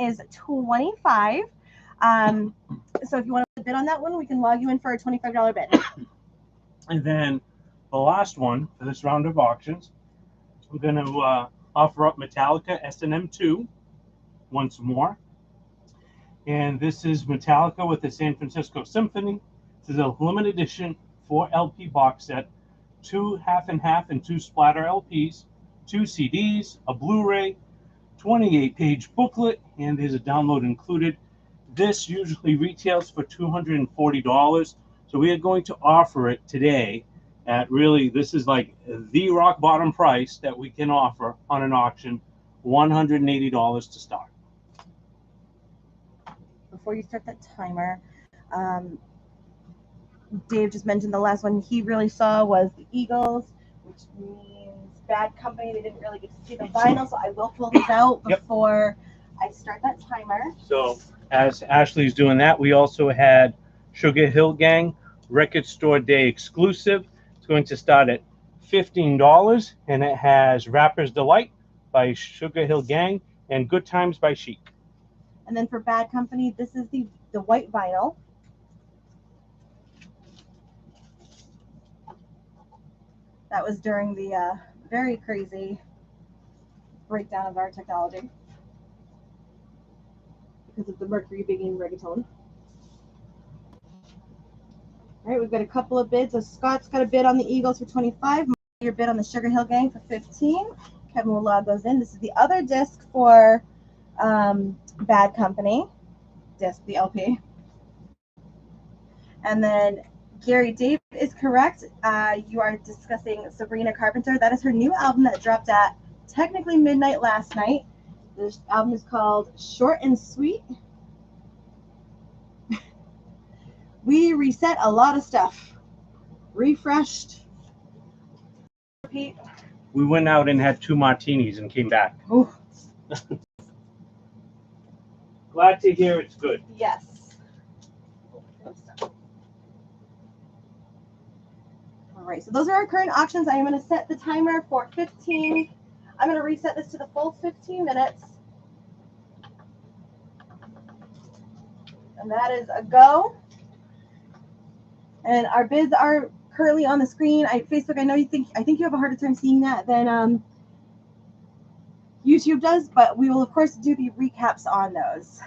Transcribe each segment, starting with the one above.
is 25. So if you want to bid on that one, we can log you in for a $25 bid. And then the last one for this round of auctions, we're going to offer up Metallica S&M 2 once more. And this is Metallica with the San Francisco Symphony. This is a limited edition 4 LP box set, 2 half and half and 2 splatter LPs, 2 CDs, a Blu-ray, 28-page booklet, and there's a download included. This usually retails for $240. So we are going to offer it today at really, this is like the rock bottom price that we can offer on an auction, $180 to start. Before you start that timer, Dave just mentioned the last one he really saw was the Eagles, which means Bad Company. They didn't really get to see the vinyl, so I will pull these out before I start that timer. So as Ashley's doing that, we also had Sugar Hill Gang Record Store Day exclusive. It's going to start at $15, and it has Rapper's Delight by Sugar Hill Gang and Good Times by Chic. And then for Bad Company, this is the white vinyl. That was during the very crazy breakdown of our technology because of the mercury being reggaeton. All right, we've got a couple of bids. So Scott's got a bid on the Eagles for 25. Your bid on the Sugar Hill Gang for 15. Kevin will log those in. This is the other disc for Bad Company. Disc, the LP. And then Gary, Dave is correct. You are discussing Sabrina Carpenter. That is her new album that dropped at technically midnight last night. This album is called Short and Sweet. We reset a lot of stuff. Refreshed. Repeat. We went out and had 2 martinis and came back. Ooh. Glad to hear it's good. Yes. All right, so those are our current auctions. I am going to set the timer for 15. I'm going to reset this to the full 15 minutes. And that is a go. And our bids are currently on the screen. Facebook, I think you have a harder time seeing that than YouTube does, but we will of course do the recaps on those.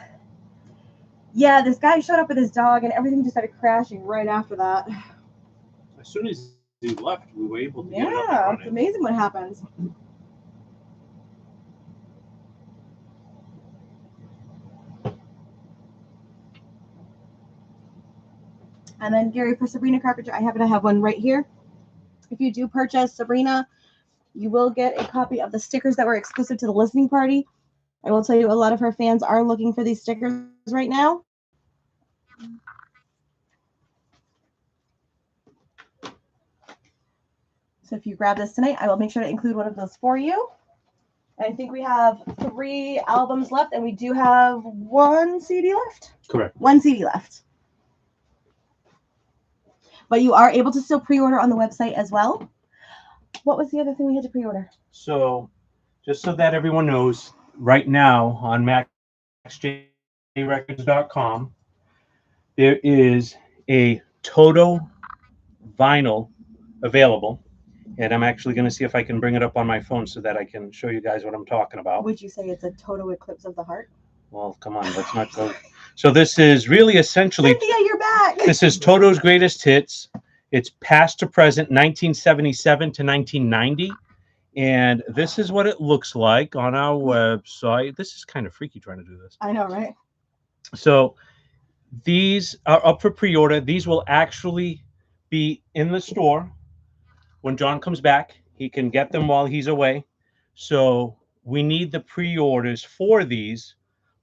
Yeah, this guy showed up with his dog and everything just started crashing right after that. As soon as he left, we were able to get it up and Yeah, running. it's amazing what happens. And then Gary, for Sabrina Carpenter, I happen to have one right here. If you do purchase Sabrina, you will get a copy of the stickers that were exclusive to the listening party. I will tell you, a lot of her fans are looking for these stickers right now. So if you grab this tonight, I will make sure to include one of those for you. And I think we have 3 albums left, and we do have 1 CD left. Correct. 1 CD left. But you are able to still pre-order on the website as well. What was the other thing we had to pre-order? So, just so that everyone knows, right now on MaxJRecords.com, there is a Toto vinyl available. And I'm actually going to see if I can bring it up on my phone so that I can show you guys what I'm talking about. Would you say it's a Toto Eclipse of the Heart? Well, come on, let's not go. So this is really essentially... Cynthia, you're back! This is Toto's greatest hits. It's past to present, 1977 to 1990. And this is what it looks like on our website. This is kind of freaky trying to do this. I know, right? So these are up for pre-order. These will actually be in the store when John comes back. He can get them while he's away. So we need the pre-orders for these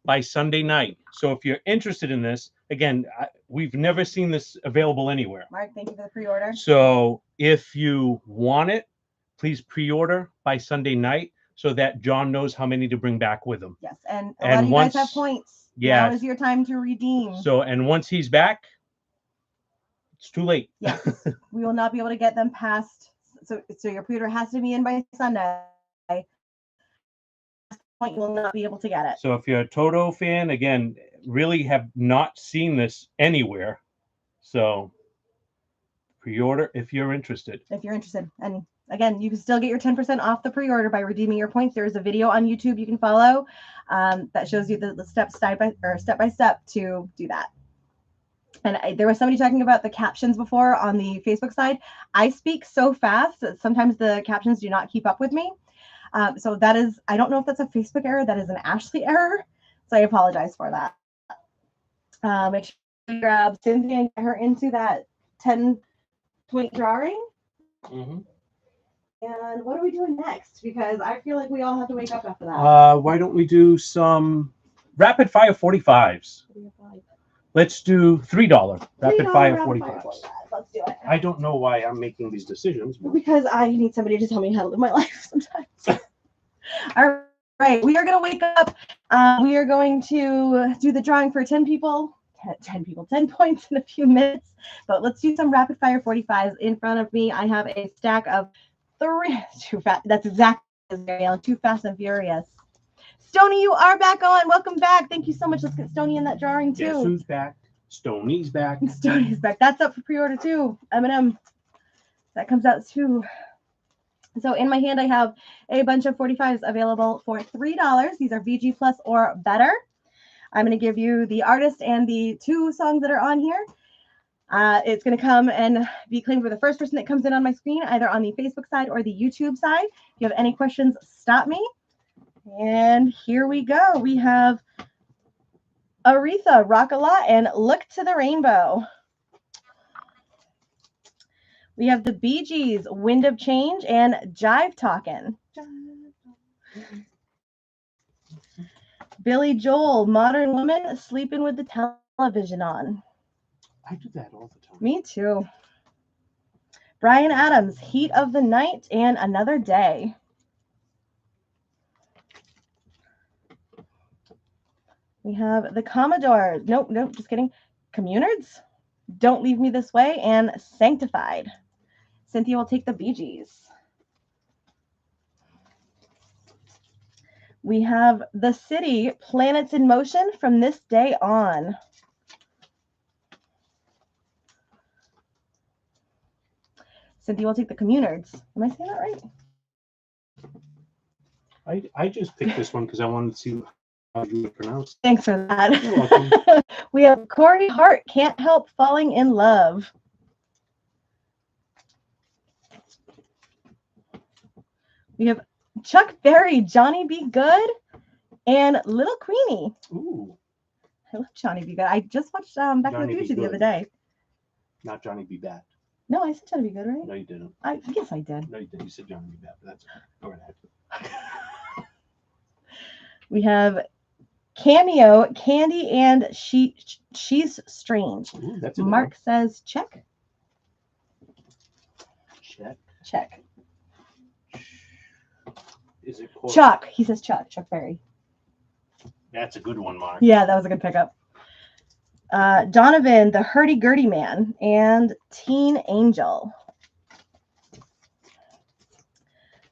by Sunday night. So if you're interested in this, again, we've never seen this available anywhere. Mark, thank you for the pre-order. So if you want it, please pre-order by Sunday night so that John knows how many to bring back with him. Yes, and a lot of you guys have points. Yeah. Now is your time to redeem. So, and once he's back, it's too late. Yes, we will not be able to get them past. So your pre-order has to be in by Sunday. point, you will not be able to get it. So if you're a Toto fan, again, really have not seen this anywhere. So pre-order if you're interested. If you're interested. And again, you can still get your 10% off the pre-order by redeeming your points. There is a video on YouTube you can follow that shows you the steps step by step to do that. And there was somebody talking about the captions before on the Facebook side. I speak so fast that sometimes the captions do not keep up with me. So that is, I don't know if that's a Facebook error. That is an Ashley error. So I apologize for that. Make sure you grab Cynthia and get her into that 10-point drawing. Mm-hmm. And what are we doing next? Because I feel like we all have to wake up after that. Why don't we do some rapid fire 45s? Let's do $3 rapid fire 45s. Let's do it. I don't know why I'm making these decisions. Because I need somebody to tell me how to live my life sometimes. All right, we are going to wake up. We are going to do the drawing for 10 people. 10 points in a few minutes. But let's do some rapid fire 45s. In front of me, I have a stack of too fast. That's exactly as Marielle. Too Fast and Furious. Stony, you are back on. Welcome back. Thank you so much. Let's get Stony in that drawing too. Guess who's back? Stony's back. Stony's back. That's up for pre-order too. M&M. That comes out too. So in my hand, I have a bunch of 45s available for $3. These are VG Plus or better. I'm going to give you the artist and the 2 songs that are on here. It's going to come and be claimed for the first person that comes in on my screen, either on the Facebook side or the YouTube side. If you have any questions, stop me. And here we go. We have Aretha, Rock a Lot, and Look to the Rainbow. We have the Bee Gees, Wind of Change, and Jive Talkin'. Billy Joel, Modern Woman, Sleeping with the Television On. I do that all the time. Me too. Bryan Adams, Heat of the Night, and Another Day. We have the Commodores. Nope, just kidding. Communards, Don't Leave Me This Way, and Sanctified. Cynthia will take the Bee Gees. We have The City, Planets in Motion, From This Day On. Cynthia will take the Communards. Am I saying that right? I just picked this one because I wanted to see how you would pronounce it. Thanks for that. You're welcome. We have Corey Hart, Can't Help Falling in Love. We have Chuck Berry, Johnny Be Good, and Little Queenie. Ooh. I love Johnny Be Good. I just watched Back to the Johnny Be Future the Good. other day. Not Johnny Be Bad. No, I said Johnny Be Good, right? No, you didn't. I guess I did. No, you didn't. You said Johnny Be Bad, but that's okay. Go right ahead. We have Cameo, Candy, and She's Strange. Ooh, that's a good Mark says check. one. Check. Is it Corey? Chuck. He says Chuck. Chuck Berry. That's a good one, Mark. Yeah, that was a good pickup. Donovan, the Hurdy-Gurdy Man, and Teen Angel.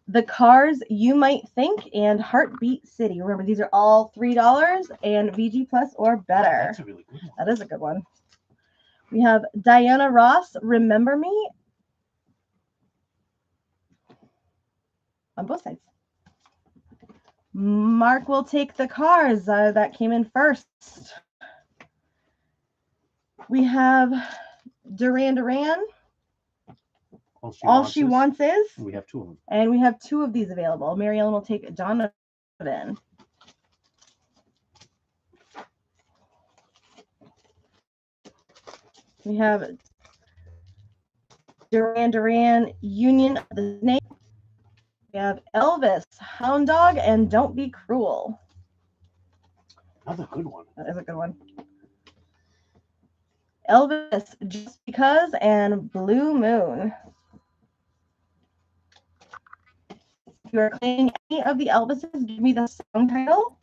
The Cars You Might Think, and Heartbeat City. Remember, these are all $3 and VG Plus or better. That's a really good one. That is a good one. We have Diana Ross, Remember Me. On both sides. Mark will take the Cars. That came in first. We have Duran Duran. All She Wants Is. We have 2 of them. And we have 2 of these available. Mary Ellen will take Donovan. We have Duran Duran, Union of the Snake. We have Elvis, Hound Dog, and Don't Be Cruel. Another good one. That is a good one. Elvis, Just Because, and Blue Moon. If you are claiming any of the Elvises, give me the song title.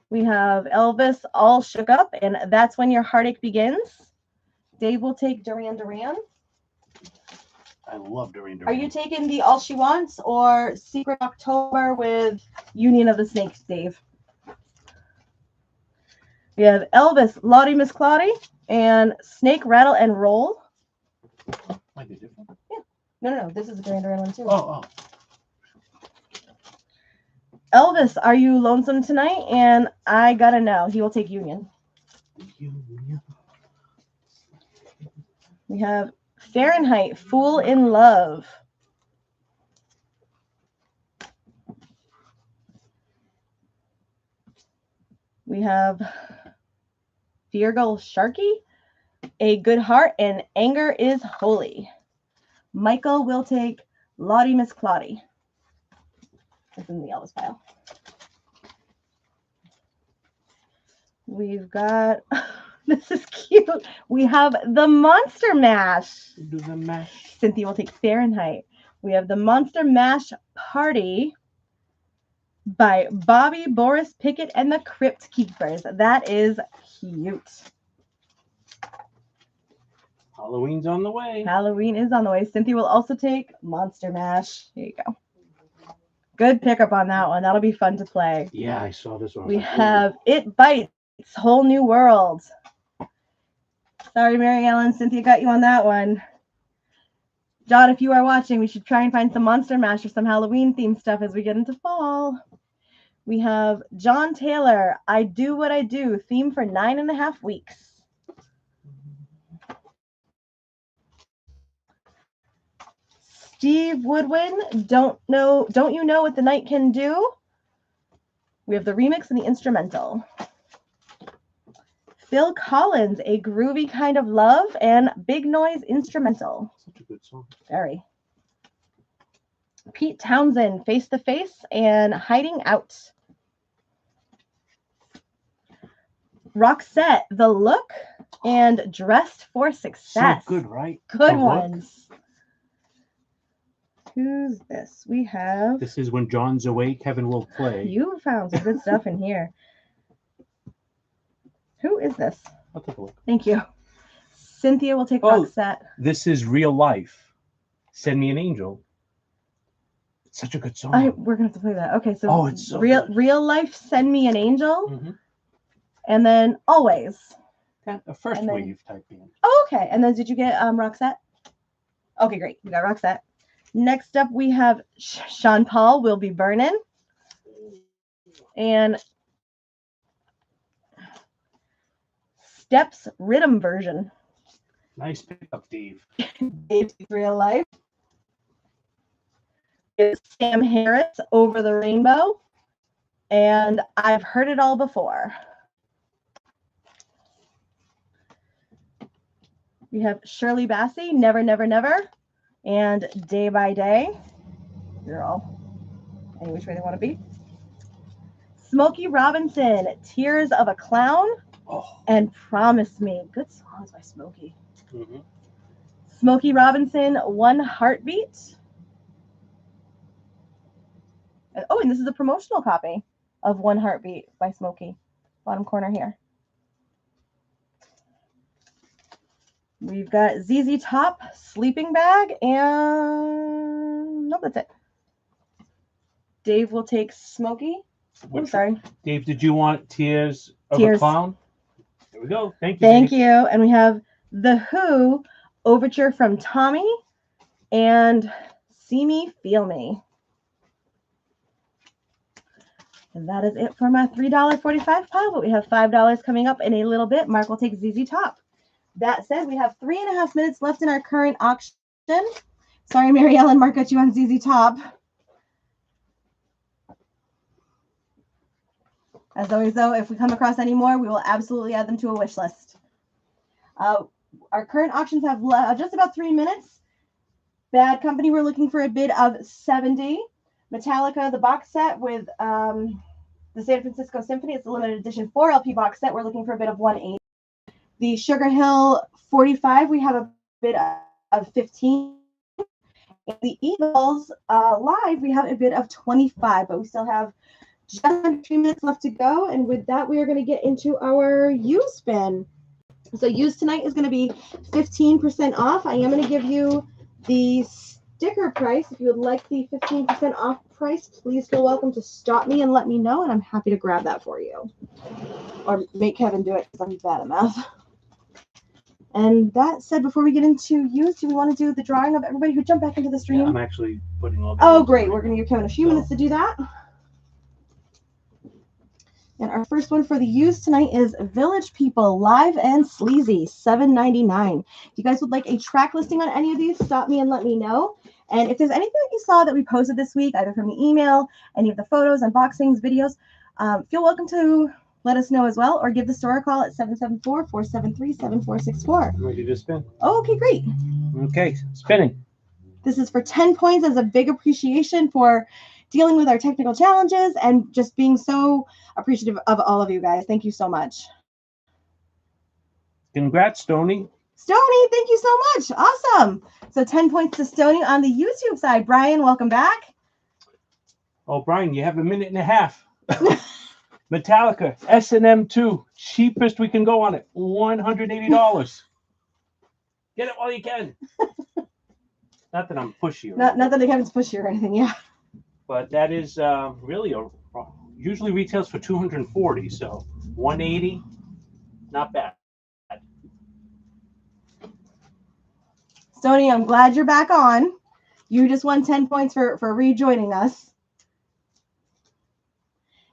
We have Elvis, All Shook Up, and That's When Your Heartache Begins. Dave will take Duran Duran. I love Duran Duran. Are you taking the All She Wants or Secret October with Union of the Snakes, Dave? We have Elvis, Lottie Miss Claudie, and Snake, Rattle, and Roll. Why they different? No. This is a Duran Duran one too. Oh. Elvis, are you lonesome tonight? And I gotta know. He will take Union. Union. We have Fahrenheit, Fool in Love. We have Virgo Sharky, A Good Heart, and Anger is Holy. Michael will take Lottie Miss Claudie. It's in the Elvis pile. We've got, this is cute. We have the Monster Mash. Do the mash. Cynthia will take Fahrenheit. We have the Monster Mash Party by Bobby, Boris Pickett, and the Crypt Keepers. That is cute. Halloween's on the way. Halloween is on the way. Cynthia will also take Monster Mash. Here you go. Good pickup on that one. That'll be fun to play. Yeah, I saw this one. We have It Bites, Whole New World. Sorry, Mary Ellen. Cynthia got you on that one. John, if you are watching, we should try and find some Monster Mash or some Halloween themed stuff as we get into fall. We have John Taylor, I Do What I Do, theme for 9.5 weeks. Steve Woodwin, Don't You Know What the Night Can Do? We have the remix and the instrumental. Phil Collins, A Groovy Kind of Love, and Big Noise instrumental. Such a good song. Very. Pete Townsend, Face to Face, and Hiding Out. Roxette, The Look, and Dressed for Success. So good, right? Good The ones. Who's this? We have. This is When John's Away, Kevin Will Play. You found some good stuff in here. Who is this? I'll take a look. Thank you. Cynthia will take Roxette. This is Real Life. Send Me an Angel. It's such a good song. We're gonna have to play that. Okay, so it's so real good. Real Life, Send Me an Angel, Mm-hmm. and then Always. A first And then- wave type band. Oh, okay. And then did you get Roxette? Okay, great. We got Roxette. Next up, we have Sean Paul, Will Be Burnin'. And Steps Rhythm version. Nice pickup, Dave. Dave's Real Life. It's Sam Harris, Over the Rainbow. And I've Heard It All Before. We have Shirley Bassey, Never, Never, Never. And Day by Day. They're all any which way they want to be. Smokey Robinson, Tears of a Clown. Oh. And Promise Me. Good songs by Smokey. Mm-hmm. Smokey Robinson, One Heartbeat. And this is a promotional copy of One Heartbeat by Smokey. Bottom corner here. We've got ZZ Top, Sleeping Bag, and nope, that's it. Dave will take Smokey. I'm sorry. Dave, did you want Tears of Tears. a Clown? There we go. Thank you. Thank Dave. you. And we have The Who, Overture from Tommy, and See Me, Feel Me. And that is it for my $3.45 pile, but we have $5 coming up in a little bit. Mark will take ZZ Top. That said, we have 3.5 minutes left in our current auction. Sorry, Mary Ellen, Mark got you on ZZ Top. As always, though, if we come across any more, we will absolutely add them to a wish list. Our current auctions have just about 3 minutes. Bad Company, we're looking for a bid of $70. Metallica, the box set with the San Francisco Symphony, it's the limited edition 4 LP box set. We're looking for a bid of $180. The Sugar Hill 45, we have a bid of $15. And the Eagles live, we have a bid of $25, but we still have just under 3 minutes left to go. And with that, we are going to get into our use spin. So use tonight is going to be 15% off. I am going to give you The sticker price, if you would like the 15% off price, please feel welcome to stop me and let me know, and I'm happy to grab that for you. Or make Kevin do it because I'm bad at math. And that said, before we get into used, do we want to do the drawing of everybody who jumped back into the stream? Yeah, I'm actually putting all that. Oh, great. We're going to give Kevin a few minutes to do that. And our first one for the used tonight is Village People Live and Sleazy, $7.99. If you guys would like a track listing on any of these, stop me and let me know. And if there's anything that you saw that we posted this week, either from the email, any of the photos, unboxings, videos, feel welcome to let us know as well, or give the store a call at 774-473-7464. I'm ready to spin. Oh, okay, great. Okay, spinning. This is for 10 points as a big appreciation for dealing with our technical challenges and just being so appreciative of all of you guys. Thank you so much. Congrats, Stony. Stony, thank you so much. Awesome. So 10 points to Stony on the YouTube side. Brian, welcome back. Oh, Brian, you have a minute and a half. Metallica S&M 2, cheapest we can go on it, $180. Get it while you can. Not that I'm pushy. Not that I haven't pushed you or anything, yeah. But that is really usually retails for $240, so $180, not bad. Stony, I'm glad you're back on. You just won 10 points for rejoining us.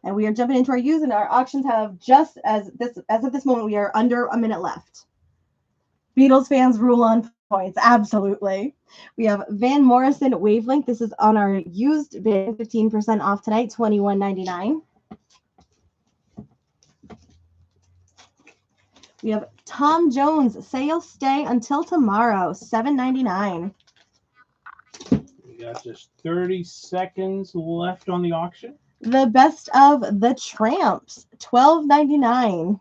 And we are jumping into our used, and our auctions have just as of this moment, we are under a minute left. Beatles fans rule on points, absolutely. We have Van Morrison Wavelength. This is on our used bin, 15% off tonight, $21.99. We have Tom Jones, Sale Stay Until Tomorrow, $7.99. We got just 30 seconds left on the auction. The Best of the Tramps, $12.99.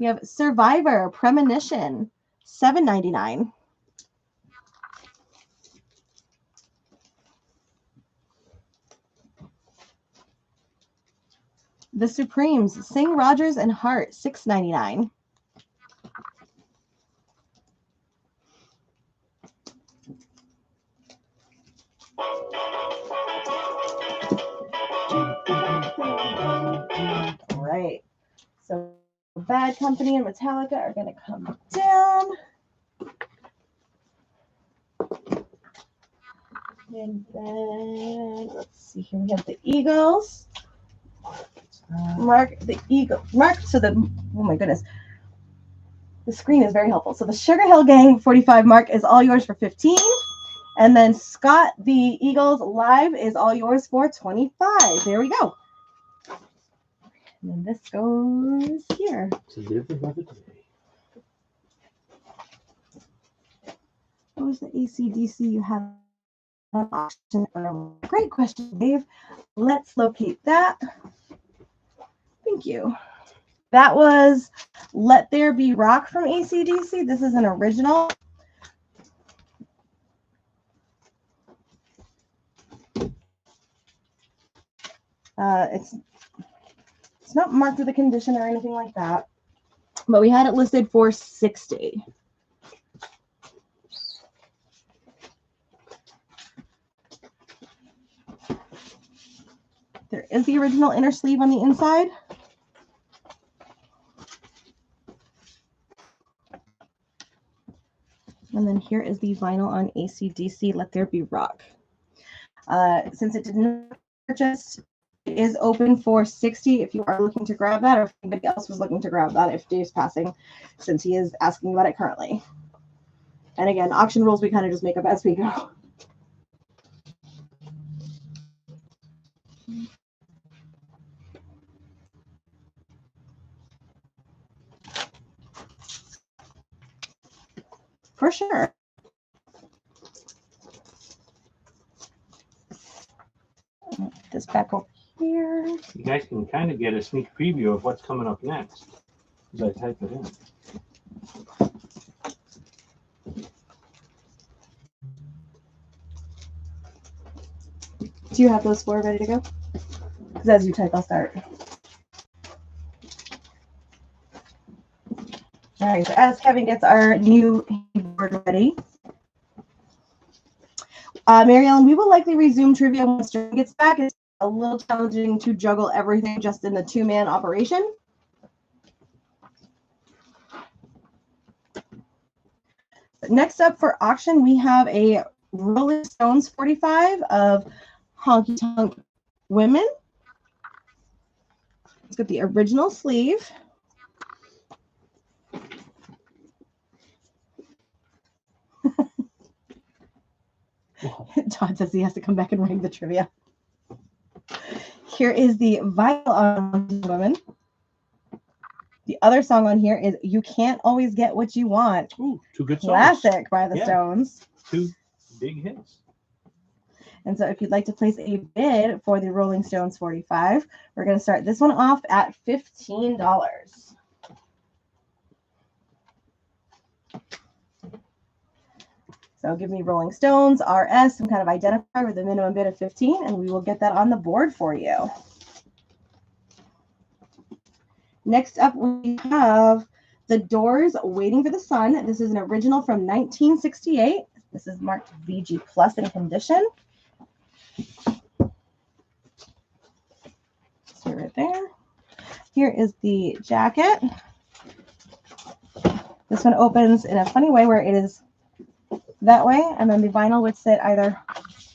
We have Survivor Premonition, $7.99. The Supremes, Sing Rogers and Hart, $6.99. All right. So Bad Company and Metallica are going to come down. And then, let's see here. We have the Eagles. Mark, the Eagle. Mark, so the, oh my goodness. The screen is very helpful. So the Sugar Hill Gang 45 Mark is all yours for 15. And then Scott, the Eagles Live is all yours for 25. There we go. And then this goes here. What was the AC/DC you had on auction earlier? Great question, Dave. Let's locate that. Thank you. That was Let There Be Rock from AC/DC. This is an original. It's not marked with a condition or anything like that, but we had it listed for $60. There is the original inner sleeve on the inside. And then here is the vinyl on AC/DC, Let There Be Rock. Since it did not purchase, it is open for $60 if you are looking to grab that, or if anybody else was looking to grab that if Dave's passing, since he is asking about it currently. And again, auction rules we kind of just make up as we go. For sure. This back over here. You guys can kind of get a sneak preview of what's coming up next as I type it in. Do you have those four ready to go? Because as you type, I'll start. All right, so as Kevin gets our new board ready, Mary Ellen, we will likely resume trivia once Jordan gets back. It's a little challenging to juggle everything just in the two-man operation. Next up for auction, we have a Rolling Stones 45 of Honky Tonk Women. It's got the original sleeve. Todd says he has to come back and ring the trivia. Here is the vinyl on Women. The other song on here is You Can't Always Get What You Want. Ooh, two good songs. Classic by the Stones. Two big hits. And so if you'd like to place a bid for the Rolling Stones 45, we're going to start this one off at $15. So give me Rolling Stones, RS, some kind of identifier with a minimum bid of 15, and we will get that on the board for you. Next up, we have The Doors, Waiting for the Sun. This is an original from 1968. This is marked VG Plus in condition. See right there. Here is the jacket. This one opens in a funny way where it is that way, and then the vinyl would sit either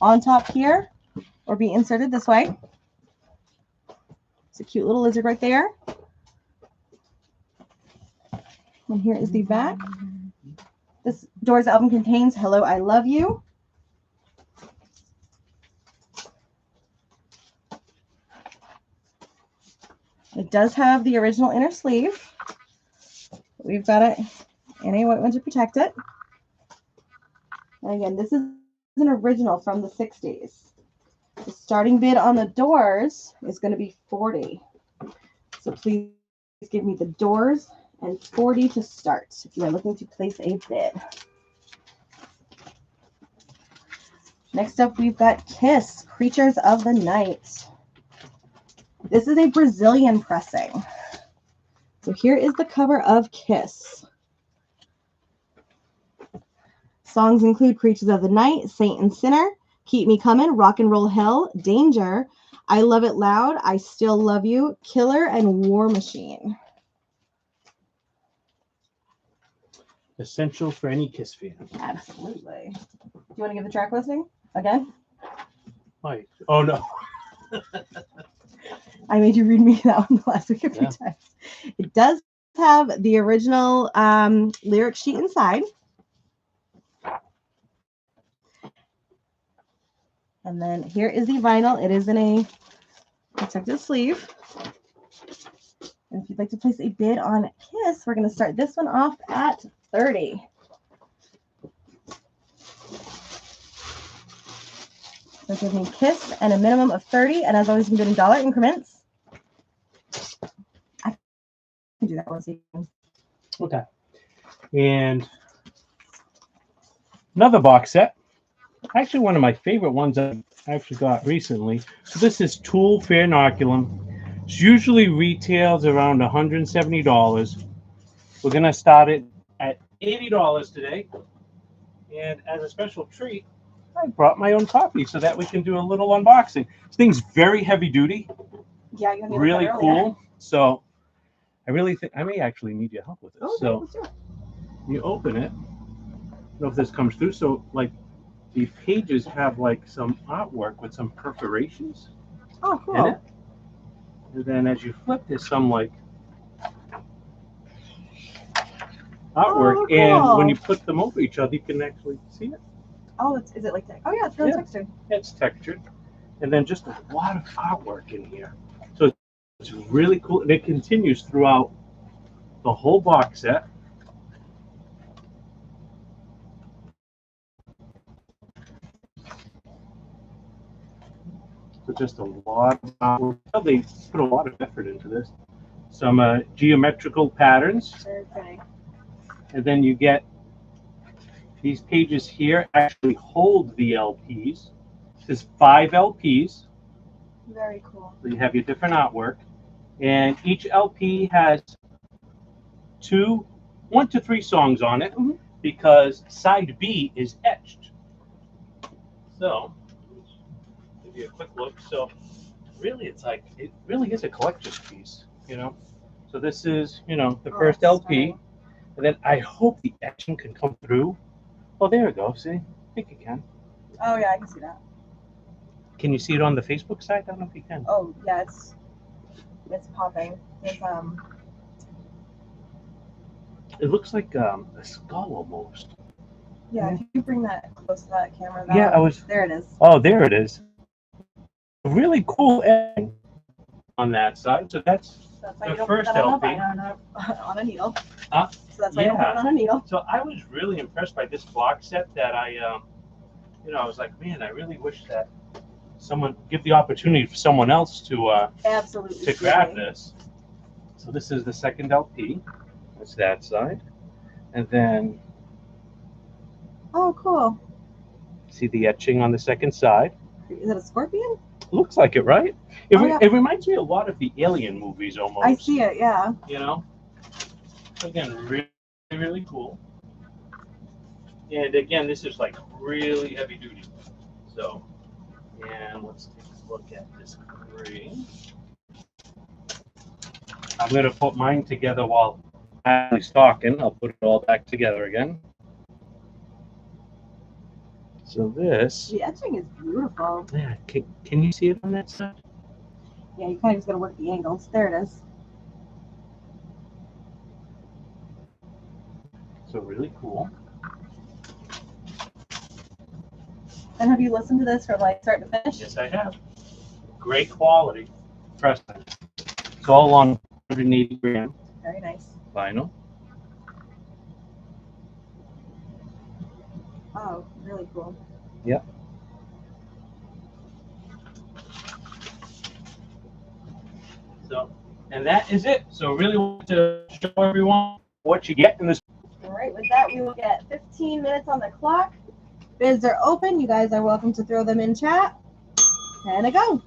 on top here or be inserted this way. It's a cute little lizard right there. And here is the back. This Doors album contains Hello, I Love You. It does have the original inner sleeve. We've got it in a white one to protect it. And again, this is an original from the 60s. The starting bid on the Doors is going to be $40. So please give me the Doors and $40 to start if you are looking to place a bid. Next up, we've got Kiss, Creatures of the Night. This is a Brazilian pressing. So here is the cover of Kiss. Songs include Creatures of the Night, Saint and Sinner, Keep Me Coming, Rock and Roll Hell, Danger, I Love It Loud, I Still Love You, Killer, and War Machine. Essential for any Kiss fan. Absolutely. Do you want to give the track listing again? Like, oh no. I made you read me that one last week a few times. It does have the original lyric sheet inside. And then here is the vinyl. It is in a protective sleeve. And if you'd like to place a bid on Kiss, we're going to start this one off at $30. So give me Kiss and a minimum of $30. And as always, you can bid in dollar increments. I can do that one second. Okay. And another box set. Actually, one of my favorite ones I actually got recently. So this is Tool Fair Inoculum. It usually retails around $170. We're going to start it at $80 today. And as a special treat, I brought my own copy so that we can do a little unboxing. This thing's very heavy duty. Yeah, you Really cool. So I really think I may actually need your help with this. Okay, so let's do it. you open it. I don't know if this comes through. So like the pages have like some artwork with some perforations Oh, cool. in it. And then as you flip, there's some like artwork. Oh, cool. And when you put them over each other, you can actually see it. Oh, is it like that? Oh, yeah, it's really Yeah. textured. It's textured. And then just a lot of artwork in here. So it's really cool. And it continues throughout the whole box set. So just a lot of artwork. Well, they put a lot of effort into this. Some geometrical patterns. Very pretty. And then you get these pages here actually hold the LPs. There's 5 LPs. Very cool. So you have your different artwork. And each LP has 2 1 to 3 songs on it Mhm. because side B is etched. So, give you a quick look. So, really, it's like it really is a collector's piece, you know. So this is, you know, the first that's LP, stunning. and then I hope the etching can come through. Oh, there it goes. See, I think it can. Oh yeah, I can see that. Can you see it on the Facebook side? I don't know if you can. Oh yeah, it's popping. It's, It looks like a skull almost. yeah, if you bring that close to that camera, Yeah, I was. there it is. Oh, there it is. Really cool etching on that side. So that's That's why the you don't first put that LP. on a needle. Huh? So that's why you don't put it Yeah. on a needle. So I was really impressed by this box set that I, you know, I was like, man, I really wish that someone give the opportunity for someone else to Absolutely. grab this. So this is the second LP. That's that side, and then Oh, cool. see the etching on the second side. Is that a scorpion? Looks like it, right? It, Oh, yeah. it reminds me a lot of the Alien movies almost. I see it. Yeah. You know, again, really, really cool. And again, this is like really heavy duty. So, and let's take a look at this green. I'm gonna put mine together while Ashley's talking. I'll put it all back together again. So this, The etching is beautiful. yeah, can you see it on that side? Yeah, you kind of just gotta work the angles. There it is. So really cool. And have you listened to this from like start to finish? Yes, I have. Great quality. Trust me. It's all on 180 gram Very nice. vinyl. Oh, really cool. Yep. So, and that is it. So really want to show everyone what you get in this. All right, with that, we will get 15 minutes on the clock. Bids are open. You guys are welcome to throw them in chat. And a go.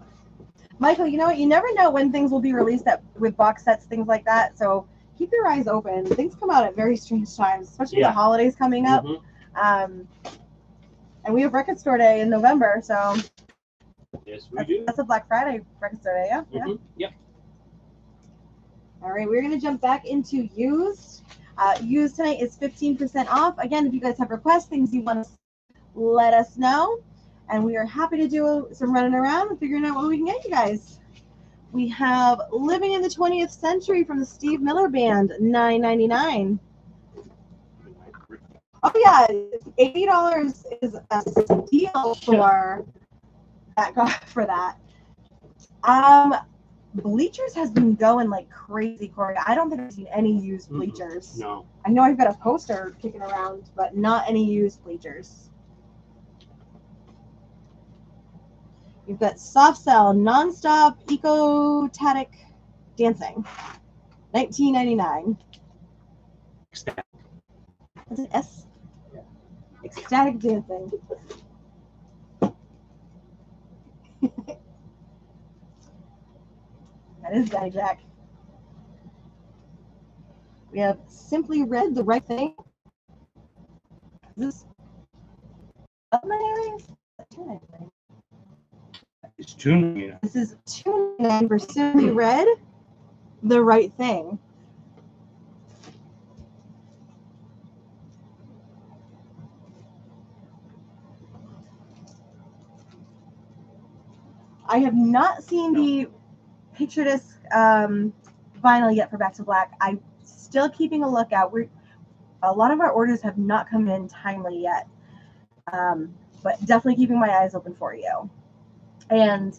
Michael, you know what? You never know when things will be released with box sets, things like that. So keep your eyes open. Things come out at very strange times, especially with the holidays coming up. Mm-hmm. And we have Record Store Day in November, so Yes, we do. that's a Black Friday Record Store Day, yeah? Mm-hmm. Yep. All right, we're going to jump back into used. Used tonight is 15% off. Again, if you guys have requests, things you want to let us know. And we are happy to do some running around and figuring out what we can get you guys. We have Living in the 20th Century from the Steve Miller Band, $9.99. Oh yeah, $80 is a steal for that. Bleachers has been going like crazy, Corey. I don't think I've seen any used bleachers. No. I know I've got a poster kicking around, but not any used bleachers. You've got Soft Cell Nonstop Ecotatic Dancing, $19.99. Is it S? Yeah. Ecstatic Dancing. That is Daddy Jack. We have Simply Red, The Right Thing. Is this up my earrings? It's June. This is $2.99 for Simply Red, The Right Thing. I have not seen the picture disc vinyl yet for Back to Black. I'm still keeping a lookout. A lot of our orders have not come in timely yet, but definitely keeping my eyes open for you. And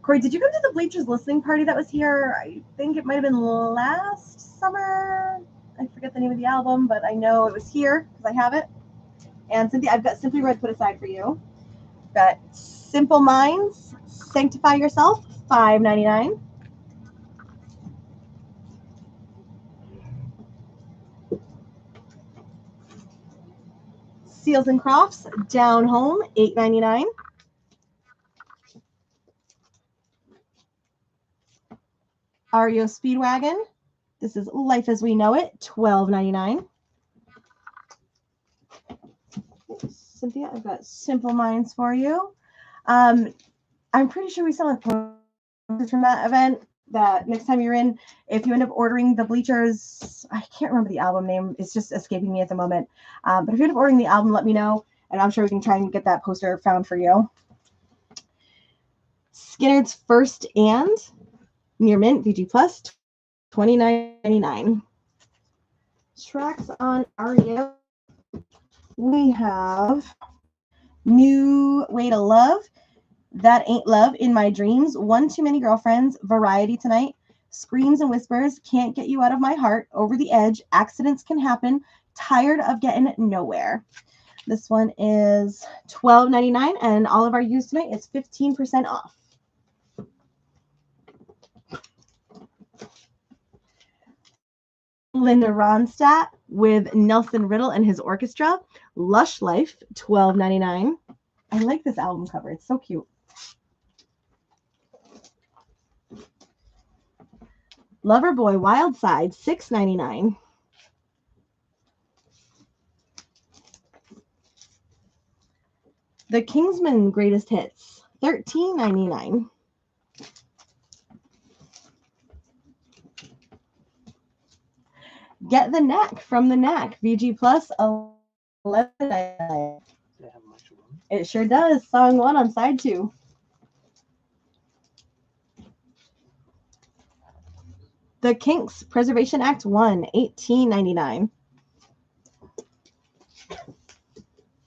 Corey, did you go to the Bleachers listening party that was here? I think it might have been last summer. I forget the name of the album, but I know it was here because I have it. And Cynthia, I've got Simply Red put aside for you. Got Simple Minds, Sanctify Yourself, $5.99. Seals and Crofts, Down Home, $8.99. REO Speedwagon, This is Life as We Know It, $12.99. Cynthia, I've got Simple Minds for you. I'm pretty sure we still have posters from that event. That next time you're in, if you end up ordering the Bleachers, I can't remember the album name. It's just escaping me at the moment. But if you end up ordering the album, let me know, and I'm sure we can try and get that poster found for you. Skinner's First and Near Mint VG Plus, $29.99. Tracks on REO. We have New Way to Love, That Ain't Love, In My Dreams, One Too Many Girlfriends, Variety Tonight, Screams and Whispers, Can't Get You Out of My Heart, Over the Edge, Accidents Can Happen, Tired of Getting Nowhere. This one is $12.99, and all of our used tonight is 15% off. Linda Ronstadt with Nelson Riddle and his orchestra, Lush Life, $12.99. I like this album cover. It's so cute. Loverboy Wild Side, $6.99. The Kingsmen Greatest Hits, $13.99. Get the Knack from the Knack, VG Plus, $11.99. It sure does. Song 1 on side 2. The Kinks Preservation Act 1, $18.99.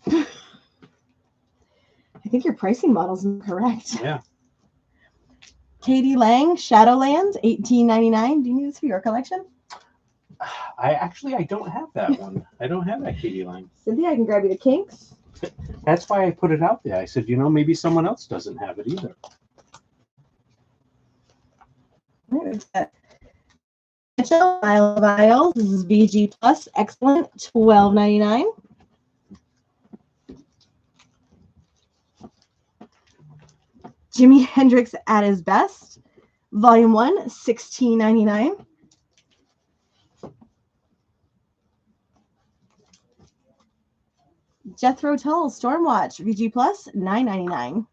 I think your pricing model's incorrect. Yeah. Katie Lang, Shadowlands, $18.99. Do you need this for your collection? I don't have that one. I don't have that Katie Lang. Cynthia, I can grab you the Kinks. That's why I put it out there. I said, maybe someone else doesn't have it either. Mitchell, Isle of Isles. This is VG Plus, excellent, $12.99. Jimi Hendrix at His Best, Volume 1, $16.99. Jethro Tull, Stormwatch, VG Plus, $9.99.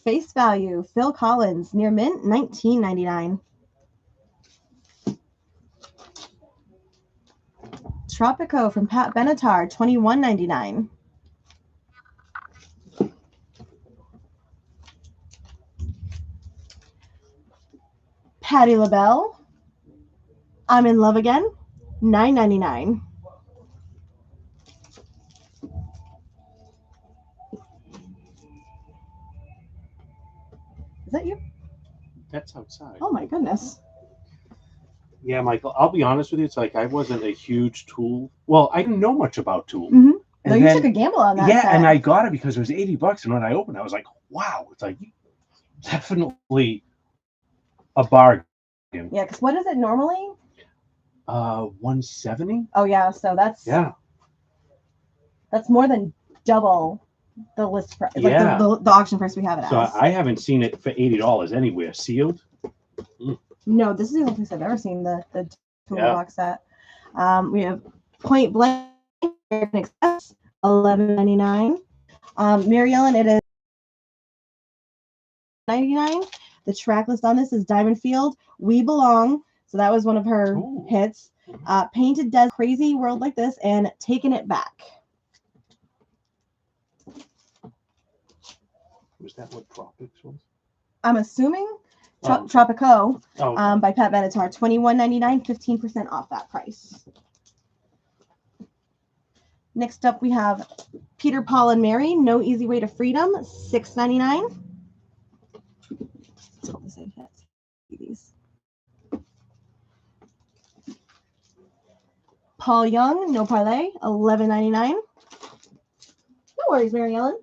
Face Value, Phil Collins, Near Mint, $19.99. Tropico from Pat Benatar, $21.99. Patti LaBelle, I'm in Love Again, $9.99. Is that you? That's outside. Oh my goodness. Yeah, Michael, I'll be honest with you. It's like I wasn't a huge Tool. Well, I didn't know much about Tool. Mm-hmm. And No, you took a gamble on that. Yeah, set. and I got it because it was $80. And when I opened it, I was like, wow. It's like definitely a bargain. Yeah, because what is it normally? 170. Oh yeah, so that's more than double the list price, like Yeah. the auction price we have it So as. I haven't seen it for $80 anywhere sealed. No, this is the only place I've ever seen the Tool Yeah. box set. We have Point Blank, American Express, $11.99. Mary Ellen, it is $99. The track list on this is Diamond Field, We Belong. So that was one of her Ooh. hits. Painted Desert, Crazy World Like This, and Taking It Back. Was that what Tropics was? I'm assuming Oh. Tropico Oh, by Pat Benatar, $21.99, 15% off that price. Next up, we have Peter, Paul, and Mary, No Easy Way to Freedom, $6.99. Let's hold this in. Let's see these. Paul Young, No Parlay, $11.99. No worries, Mary Ellen.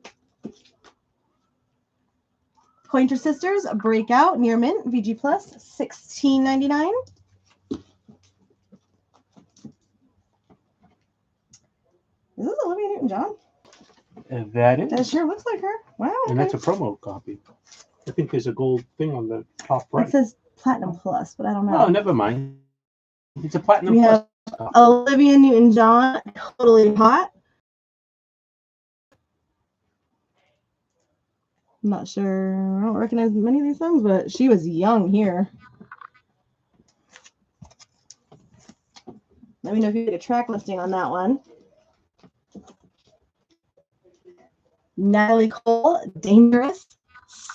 Pointer Sisters, Breakout, Near Mint, VG Plus, $16.99. Is this Olivia Newton-John? that is. That sure looks like her. Wow. And that's a Okay. promo copy. I think there's a gold thing on the top It right. says Platinum Plus, but I don't know. Oh, never mind. It's a Platinum We Plus. have Olivia Newton-John, Totally Hot. I'm not sure. I don't recognize many of these songs, but she was young here. Let me know if you get a track listing on that one. Natalie Cole, Dangerous,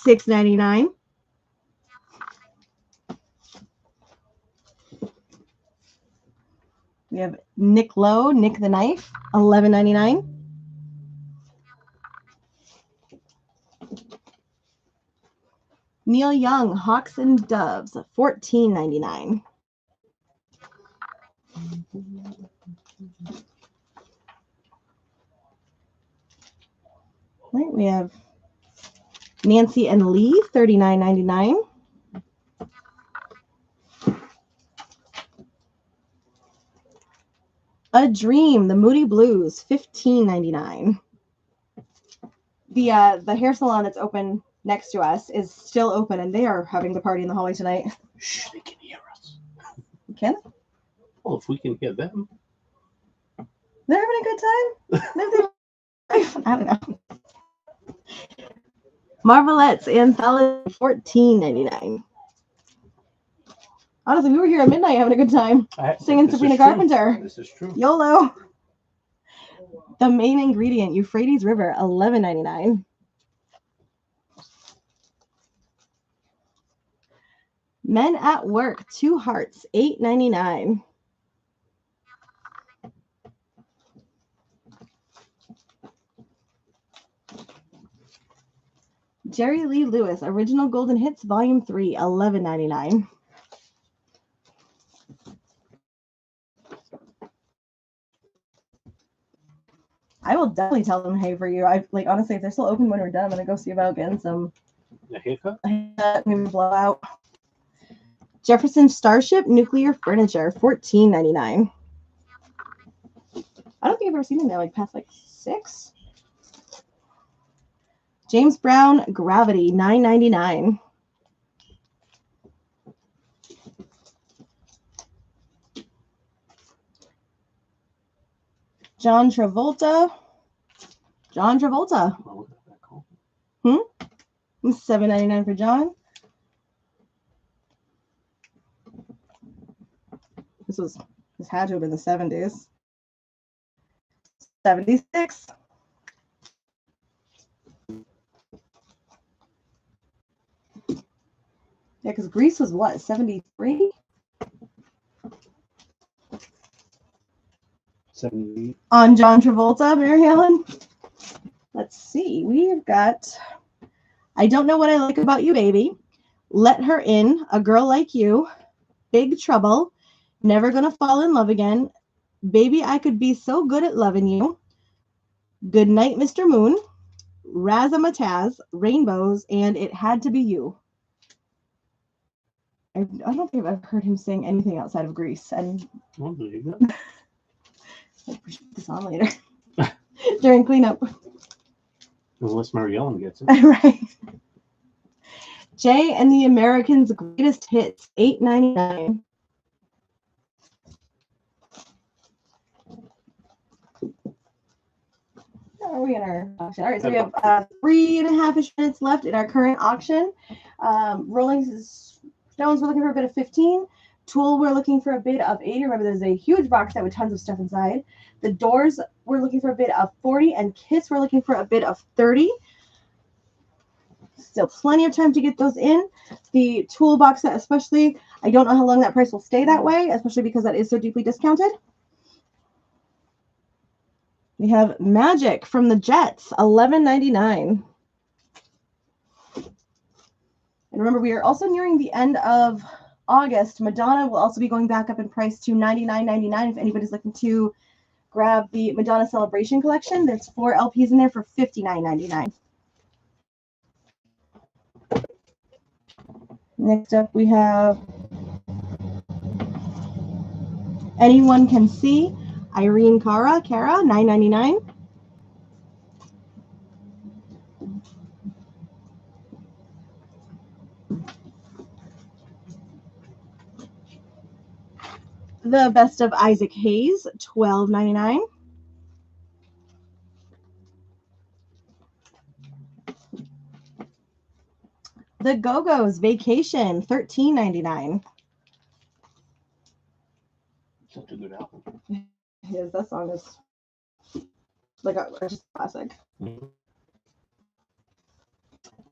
$6.99. We have Nick Lowe, Nick the Knife, $11.99. Neil Young, Hawks and Doves, $14.99. Right, we have Nancy and Lee, $39.99. A Dream, the Moody Blues, $15.99. The hair salon that's open next to us is still open, and they are having the party in the hallway tonight. Shh, they can hear us. Can Well, if we can hear them. they're having a good time? Live their life. I don't know. Marvelettes Anthology, $14.99. Honestly, we were here at midnight having a good time singing This is Sabrina true. Carpenter. This is true. YOLO. The Main Ingredient, Euphrates River, $11.99. Men at Work, Two Hearts, $8.99. Jerry Lee Lewis, Original Golden Hits, Volume 3, $11.99. I will definitely tell them, hey, for you. I like honestly, if they're still open when we're done, I'm gonna go see about getting some The haircut? maybe blowout. Jefferson Starship Nuclear Furniture, $14.99. I don't think I've ever seen them there like past like 6. James Brown Gravity, $9.99. John Travolta. Oh, that cool. $7.99 for John. This had to have been the 70s. 76. Yeah, because Grease was what, 73? 78. On John Travolta, Mary Ellen. Let's see. We've got I Don't Know What I Like About You, Baby. Let Her In, A Girl Like You. Big Trouble. Never Gonna Fall in Love Again. Baby, I Could Be So Good at Loving You. Good Night, Mr. Moon. Razzmatazz, Rainbows, and It Had to Be You. I don't think I've ever heard him sing anything outside of Grease, and I'll believe that. we should put this on later during cleanup. Unless Mary Ellen gets it. Right. Jay and the Americans' Greatest Hits, $8.99. Are we in our auction? All right, so we have 3.5-ish minutes left in our current auction. Rolling Stones, we're looking for a bid of 15. Tool, we're looking for a bid of 80. Remember, there's a huge box set with tons of stuff inside. The Doors, we're looking for a bid of 40. And Kiss, we're looking for a bid of 30. Still plenty of time to get those in. The Tool box set especially, I don't know how long that price will stay that way, especially because that is so deeply discounted. We have Magic from the Jets, $11.99. And remember, we are also nearing the end of August. Madonna will also be going back up in price to $99.99 if anybody's looking to grab the Madonna Celebration Collection. There's 4 LPs in there for $59.99. Next up, we have Anyone Can See, Irene Cara, $9.99. The Best of Isaac Hayes, $12.99. The Go-Go's Vacation, $13.99. Such a good album. Yes, that song is like a just classic. Mhm.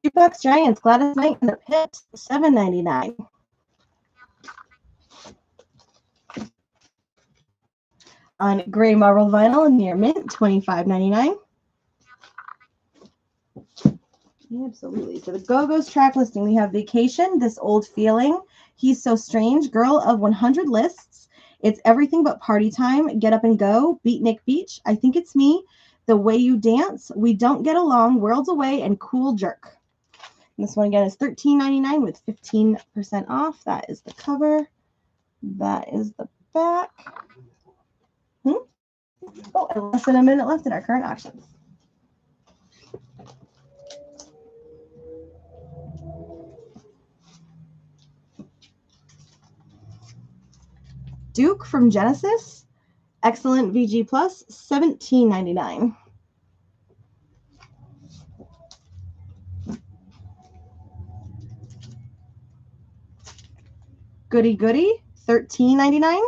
Jukebox Giants, Gladys Knight and the Pit, $7.99. On Gray Marble Vinyl, Near Mint, $25.99. Absolutely. For the Go-Go's track listing, we have Vacation, This Old Feeling, He's So Strange, Girl of 100 Lists, It's Everything But Party Time, Get Up and Go, Beatnik Beach, I Think It's Me, The Way You Dance, We Don't Get Along, Worlds Away, and Cool Jerk. And this one again is $13.99 with 15% off. That is the cover. That is the back. Oh, and less than a minute left in our current auctions. Duke from Genesis, Excellent VG Plus, $17.99. Goody Goody, $13.99.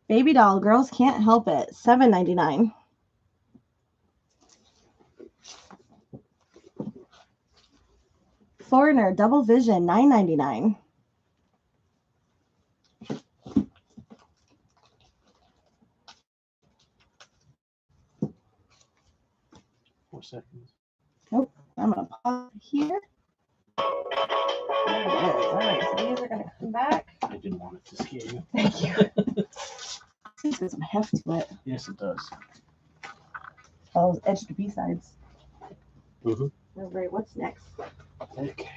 Baby Doll, Girls Can't Help It, $7.99. Foreigner, Double Vision, $9.99. 4 seconds. Nope, I'm going to pause here. There it is. All right, so these are going to come back. I didn't want it to scare you. Thank you. This has some heft to it. Yes, it does. All those edge to B-sides. Mm-hmm. All right, what's next? Okay.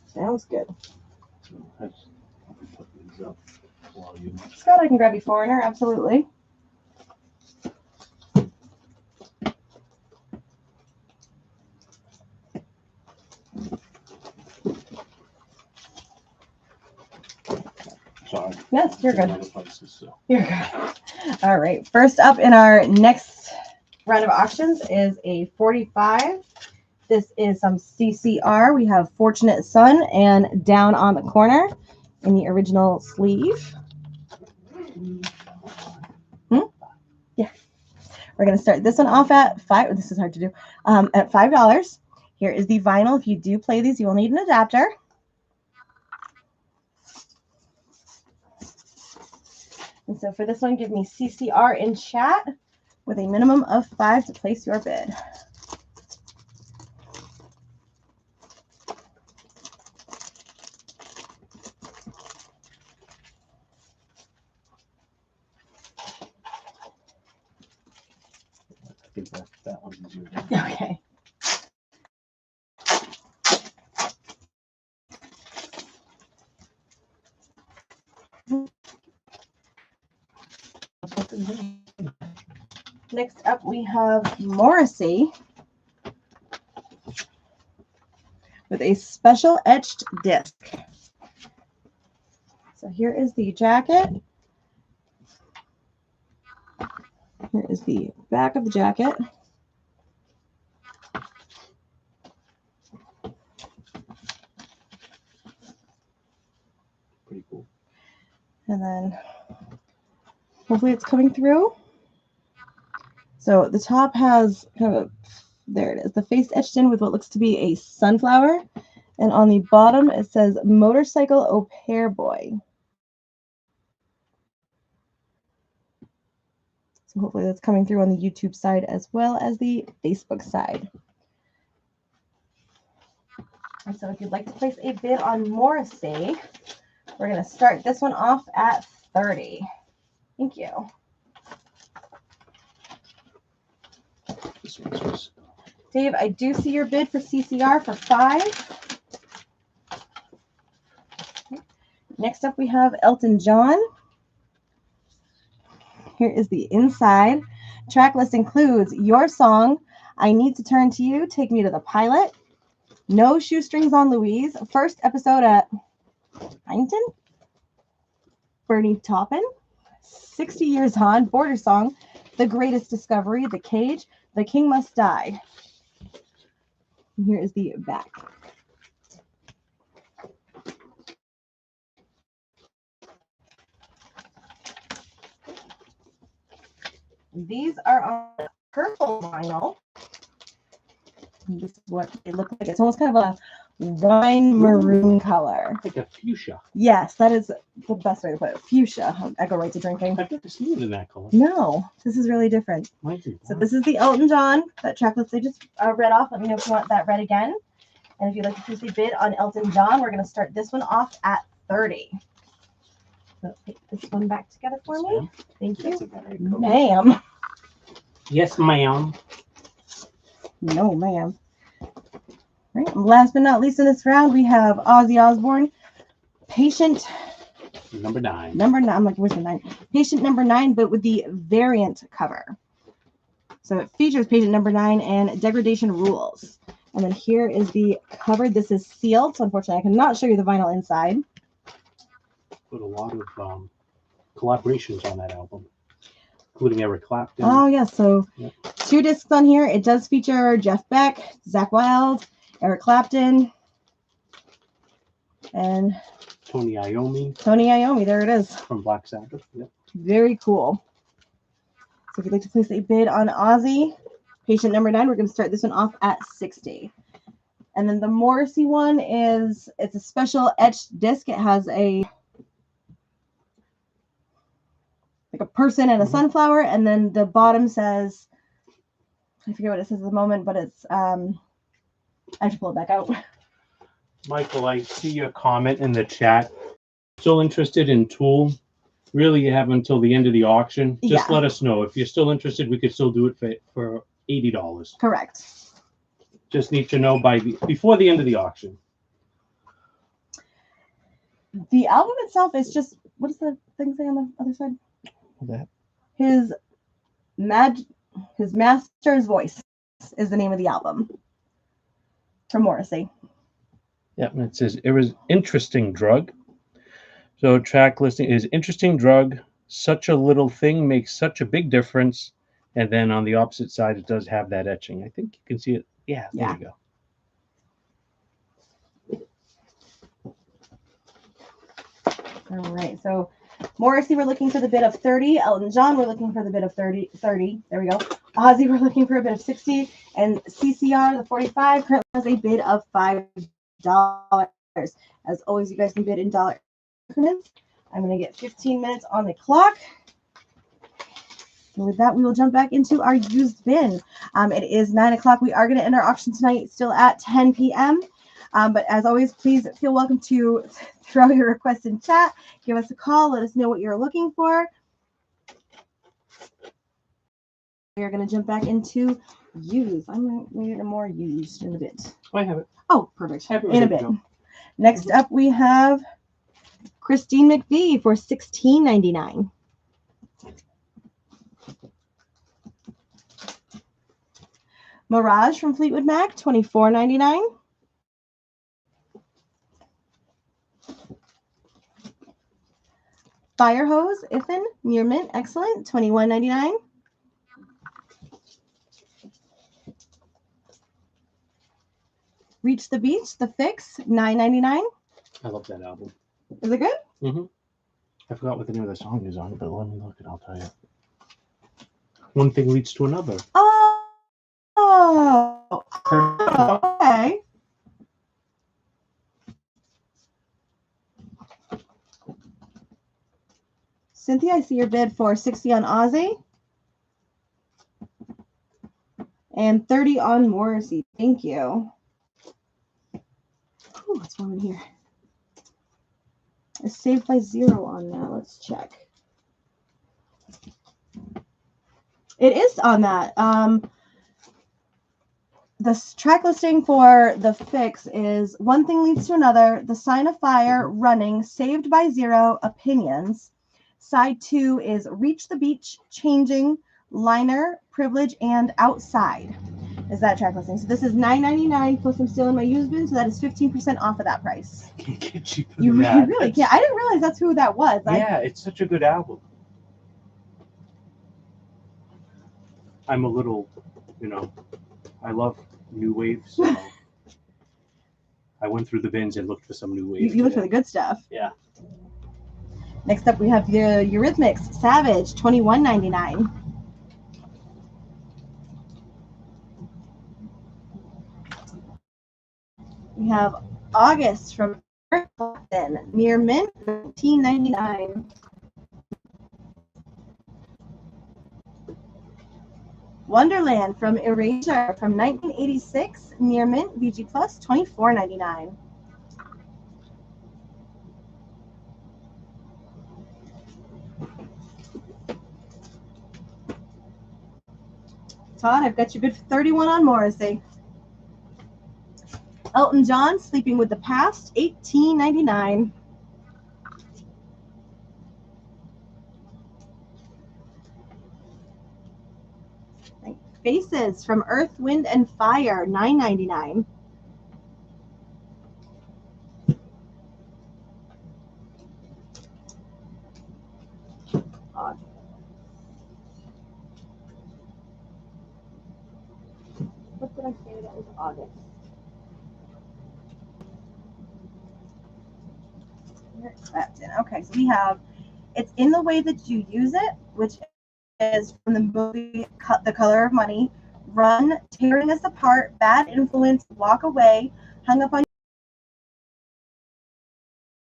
Sounds good. So I'll be putting these up while you. Scott, I can grab you Foreigner, absolutely. Sorry. Yes, you're good. Other places, so. You're good. All right. First up in our next round of auctions is a 45. This is some CCR. We have Fortunate Son and Down on the Corner in the original sleeve. Yeah. We're going to start this one off at $5. This is hard to do. At $5. Here is the vinyl. If you do play these, you will need an adapter. And so for this one, give me CCR in chat with a minimum of 5 to place your bid. I think that one's easier. Okay. Next up, we have Morrissey with a special etched disc. So here is the jacket. Here is the back of the jacket. Pretty cool. And then hopefully it's coming through. So the top has kind of, there it is, the face etched in with what looks to be a sunflower. And on the bottom, it says Motorcycle Au Pair Boy. So hopefully that's coming through on the YouTube side as well as the Facebook side. And so if you'd like to place a bid on Morrissey, we're going to start this one off at $30. Thank you. This one's just. Dave, I do see your bid for CCR for $5. Next up, we have Elton John. Here is the inside. Track list includes Your Song, I Need to Turn to You, Take Me to the Pilot, No Shoestrings on Louise, first episode at Huntington, Bernie Taupin, 60 Years On, Border Song, The Greatest Discovery, The Cage, The King Must Die. And here is the back. These are on purple vinyl. And this is what they look like. It's almost kind of a wine maroon color. Like a fuchsia. Yes, that is the best way to put it. Fuchsia. I go right to drinking. I've never seen it in that color. No, this is really different. So this is the Elton John, that track list I just read off. Let me know if you want that read again. And if you'd like to please bid on Elton John, we're going to start this one off at 30. So take this one back together for me. Thank you. Ma'am. Yes, ma'am. No, ma'am. Right. And last but not least in this round, we have Ozzy Osbourne, Patient Number 9. number 9. I'm like, where's the 9? Patient number 9, but with the variant cover. So it features Patient number 9 and Degradation Rules. And then here is the cover. This is sealed, so unfortunately I cannot show you the vinyl inside. Put a lot of collaborations on that album, including Eric Clapton. Oh, yeah. So Yeah. 2 discs on here. It does feature Jeff Beck, Zakk Wylde, Eric Clapton, and Tony Iommi Tony Iommi. There it is. from Black Sabbath. Yep. Very cool. So if you'd like to place a bid on Ozzy, Patient number 9, we're going to start this one off at 60. And then the Morrissey one it's a special etched disc. It has a person and a sunflower, and then the bottom says, I forget what it says at the moment, but it's I have to pull it back out. Michael, I see your comment in the chat. Still interested in Tool? Really, you have until the end of the auction. Just Yeah. let us know. If you're still interested, we could still do it for $80. Correct. Just need to know before the end of the auction. The album itself is just, what does the thing say on the other side? That. His Master's Voice is the name of the album from Morrissey. Yeah, and it says it was Interesting Drug. So track listing is Interesting Drug. Such a little thing makes such a big difference. And then on the opposite side, it does have that etching. I think you can see it. Yeah, there Yeah. you go. All right. So Morrissey, we're looking for the bid of 30. Elton John, we're looking for the bid of 30. There we go. Ozzy, we're looking for a bid of 60. And CCR, the 45, currently has a bid of $5. As always, you guys can bid in dollar increments. I'm going to get 15 minutes on the clock. And with that, we will jump back into our used bin. It is 9 o'clock. We are going to end our auction tonight still at 10 p.m. But as always, please feel welcome to throw your requests in chat. Give us a call. Let us know what you're looking for. We are going to jump back into used. I'm going to get more used in a bit. I have it. Oh, perfect. Have it In a ready to bit. go. Next up, we have Christine McVie for $16.99. Mirage from Fleetwood Mac, $24.99. Fire Hose, Ithan, Nearmint, excellent, $21.99. Reach the Beach, The Fix, $9.99. I love that album. Is it good? Mm-hmm. I forgot what the name of the song is on it, but let me look and I'll tell you. One thing leads to another. Oh, okay. Cynthia, I see your bid for 60 on Ozzy and 30 on Morrissey. Thank you. Ooh, what's wrong in here? It's saved by 0 on that. Let's check. It is on that. The track listing for The Fix is One Thing Leads to Another, The Sign of Fire, Running, Saved by 0, Opinions. Side 2 is Reach the Beach, Changing, Liner, Privilege, and Outside. is that track listing. So this is $9.99 plus I'm still in my used bin, so that is 15% off of that price. Can't get cheaper You than that. really can't. I didn't realize that's who that was. Yeah, it's such a good album. I'm a little, I love new wave, so I went through the bins and looked for some new wave. You look for today. the good stuff. Yeah. Next up, we have the Eurythmics Savage, $21.99. We have August from Eric Clapton, near mint, $19.99. Wonderland from Erasure from 1986, near mint, VG Plus, $24.99. Todd, I've got you good for 31 on Morrissey. Elton John, Sleeping with the Past, $18.99. Faces from Earth, Wind, and Fire, $9.99. Odd. What did I say that was August? Clapton. Okay, so we have It's in the Way That You Use It, which is from the movie The Color of Money, Run, Tearing Us Apart, Bad Influence, Walk Away, Hung Up on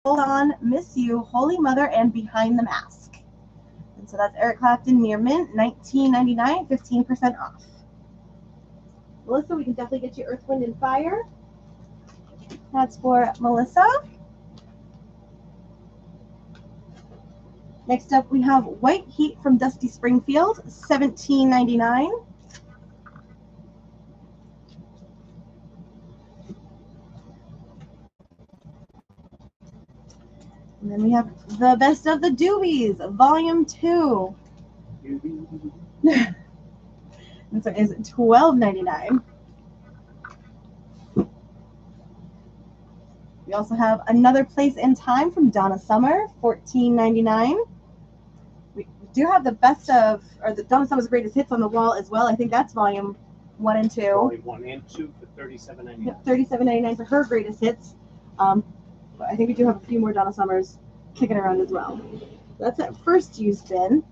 Hold On, Miss You, Holy Mother, and Behind the Mask. And so that's Eric Clapton, near mint, $19.99, 15% off. Melissa, we can definitely get you Earth, Wind, and Fire. That's for Melissa. Next up, we have White Heat from Dusty Springfield, $17.99. And then we have The Best of the Doobies, Volume 2. This one is $12.99. We also have Another Place in Time from Donna Summer, $14.99. We do have the best of, or the Donna Summer's Greatest Hits on the wall as well. I think that's volume 1 and 2. Volume 1 and 2 for $37.99. Yep, $37.99 for her greatest hits. But I think we do have a few more Donna Summers kicking around as well. That's that first used bin.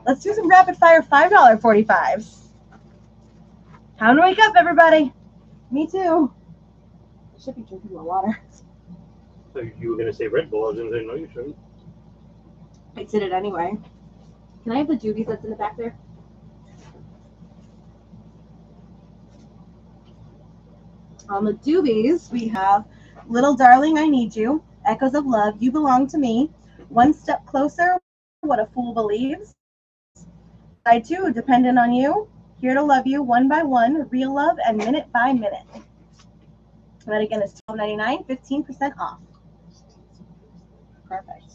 Let's do some rapid fire $5.45s. Time to wake up, everybody. Me too. I should be drinking more water. So you were going to say Red Bull. I was going to say, no, you shouldn't. I did it anyway. Can I have the doobies that's in the back there? On the doobies, we have Little Darling, I Need You, Echoes of Love, You Belong to Me, One Step Closer, What a Fool Believes, Side 2, Dependent on You, Here to Love You, One by One, Real Love, and Minute by Minute. And that again is $12.99, 15% off. Perfect.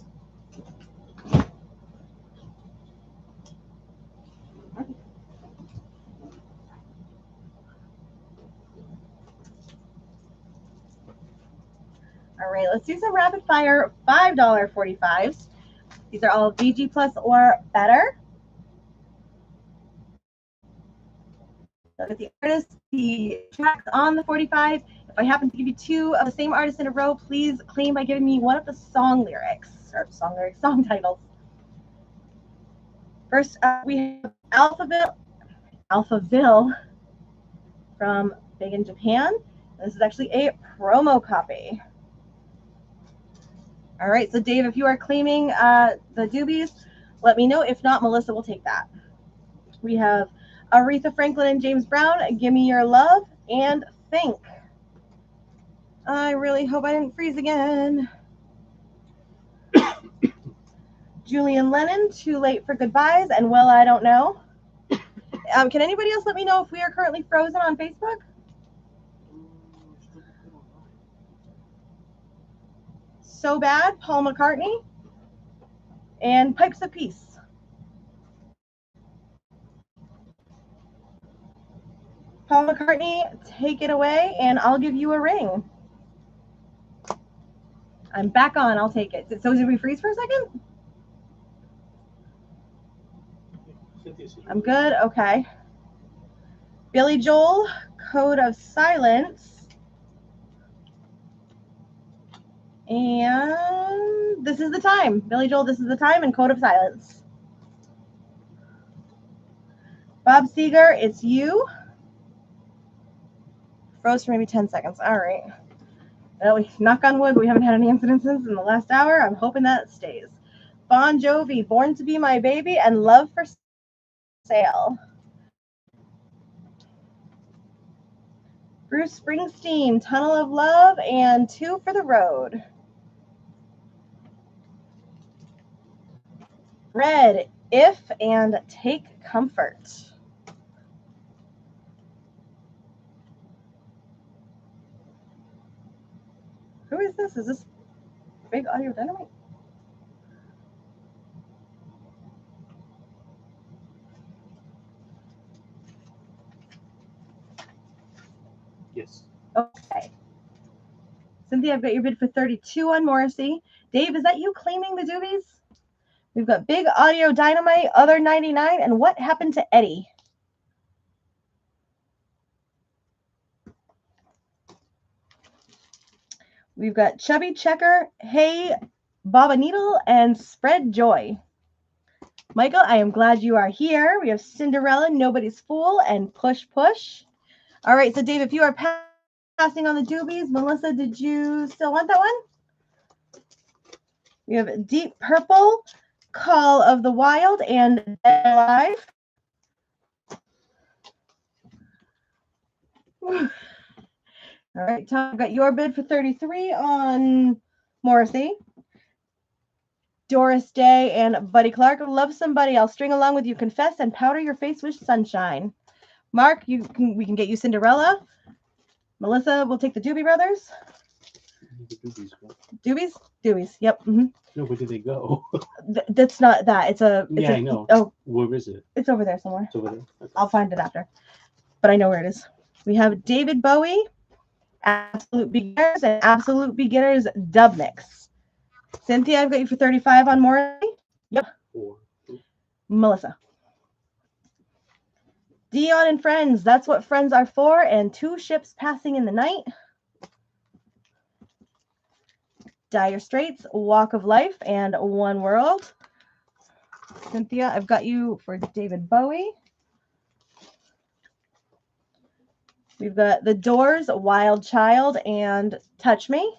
All right, let's do some rapid fire $5.45s. These are all VG Plus or better. Look at the artist, the tracks on the 45. If I happen to give you two of the same artist in a row, please claim by giving me one of the song lyrics, or song titles. First up, we have Alphaville from Big in Japan. This is actually a promo copy. All right, so Dave, if you are claiming the doobies, let me know. If not, Melissa will take that. We have Aretha Franklin and James Brown, Gimme Your Love, and Think. I really hope I didn't freeze again. Julian Lennon, Too Late for Goodbyes, and Well, I Don't Know. Can anybody else let me know if we are currently frozen on Facebook? So Bad, Paul McCartney, and Pipes of Peace. Paul McCartney, take it away, and I'll give you a ring. I'm back on. I'll take it. So did we freeze for a second? I'm good. Okay. Billy Joel, Code of Silence. And this is the time. Billy Joel, this is the time, and Code of Silence. Bob Seger, it's you. Froze for maybe 10 seconds. All right. Well, knock on wood, we haven't had any incidences in the last hour. I'm hoping that stays. Bon Jovi, Born to Be My Baby, and Love for Sale. Bruce Springsteen, Tunnel of Love, and Two for the Road. Red, If, and Take Comfort. Who is this? Is this Big Audio Dynamite? Yes. Okay. Cynthia, I've got your bid for 32 on Morrissey. Dave, is that you claiming the doobies? We've got Big Audio Dynamite, Other 99, and What Happened to Eddie? We've got Chubby Checker, Hey Baba Needle, and Spread Joy. Michael, I am glad you are here. We have Cinderella, Nobody's Fool, and Push Push. All right, so Dave, if you are passing on the doobies, Melissa, did you still want that one? We have Deep Purple, Call of the Wild, and Dead Alive. All right, Tom, I've got your bid for 33 on Morrissey. Doris Day and Buddy Clark, Love Somebody, I'll String Along With You, Confess, and Powder Your Face with Sunshine. Mark, we can get you Cinderella. Melissa, we'll take the Doobie Brothers. Doobies? Doobies, yep. Mm-hmm. No, where did they go? That's not that. It's I know. Oh, Where is it? it's over there somewhere. It's over there. Okay. I'll find it after. But I know where it is. We have David Bowie, Absolute Beginners, and Absolute Beginners Dub Mix. Cynthia, I've got you for 35 on Morrissey. Yep. 4. Melissa. Dion and Friends, That's What Friends Are For, and Two Ships Passing in the Night. Dire Straits, Walk of Life, and One World. Cynthia, I've got you for David Bowie. We've got The Doors, Wild Child, and Touch Me.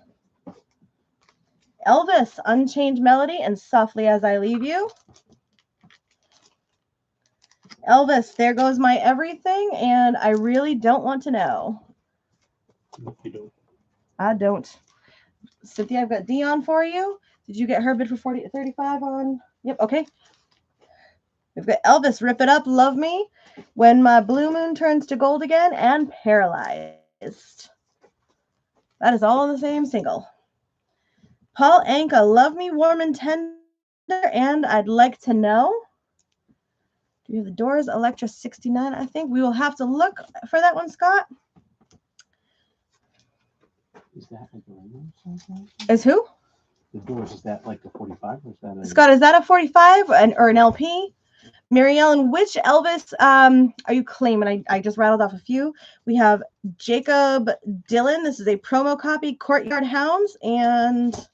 Elvis, Unchained Melody, and Softly As I Leave You. Elvis, There Goes My Everything, and I Really Don't Want to Know. No, you don't. I don't. Cynthia, I've got Dion for you. Did you get her bid for 35 on? Yep, okay. We've got Elvis, Rip It Up, Love Me, When My Blue Moon Turns to Gold Again, and Paralyzed. That is all in the same single. Paul Anka, Love Me, Warm and Tender, and I'd Like to Know. Do we have The Doors, Electra 69, I think? We will have to look for that one, Scott. Is that like a Rainbow song? Is who? The Doors, is that like a 45 or is that a... Scott, is that a 45 or an LP? Mary Ellen, which Elvis are you claiming? I just rattled off a few. We have Jacob Dylan. This is a promo copy, Courtyard Hounds, and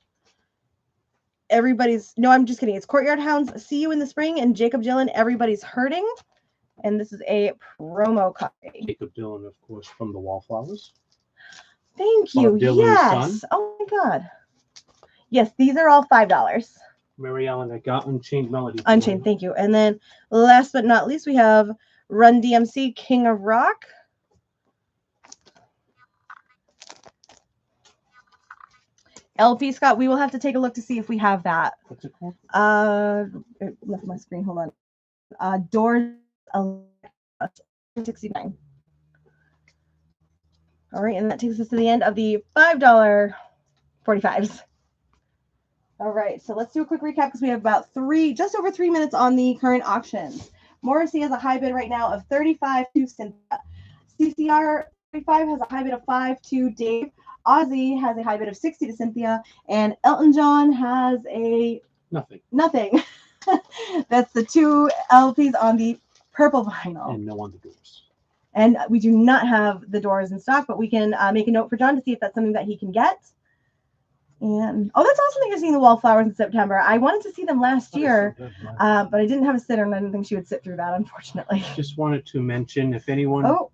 Everybody's... No, I'm just kidding. It's Courtyard Hounds, See You in the Spring, and Jacob Dylan, Everybody's Hurting. And this is a promo copy. Jacob Dylan, of course, from the Wallflowers. Thank you. Bob Dylan's Yes. son. Oh my God. Yes, these are all $5. Mary Ellen, I got Unchained Melody. Unchained, thank you. And then last but not least, we have Run DMC, King of Rock. LP, Scott, we will have to take a look to see if we have that. What's it called? It left my screen, hold on. Doors 69. All right, and that takes us to the end of the $5 45s. All right, so let's do a quick recap because we have about just over 3 minutes on the current auctions. Morrissey has a high bid right now of 35 to Cynthia. CCR 35 has a high bid of 5 to Dave. Ozzy has a high bid of 60 to Cynthia, and Elton John has a nothing. That's the 2 LPs on the purple vinyl. And no on the doors. And we do not have the doors in stock, but we can make a note for John to see if that's something that he can get. And oh, that's awesome that you're seeing the wallflowers in September. I wanted to see them last year, but I didn't have a sitter, and I didn't think she would sit through that, unfortunately. Just wanted to mention if anyone. Oh,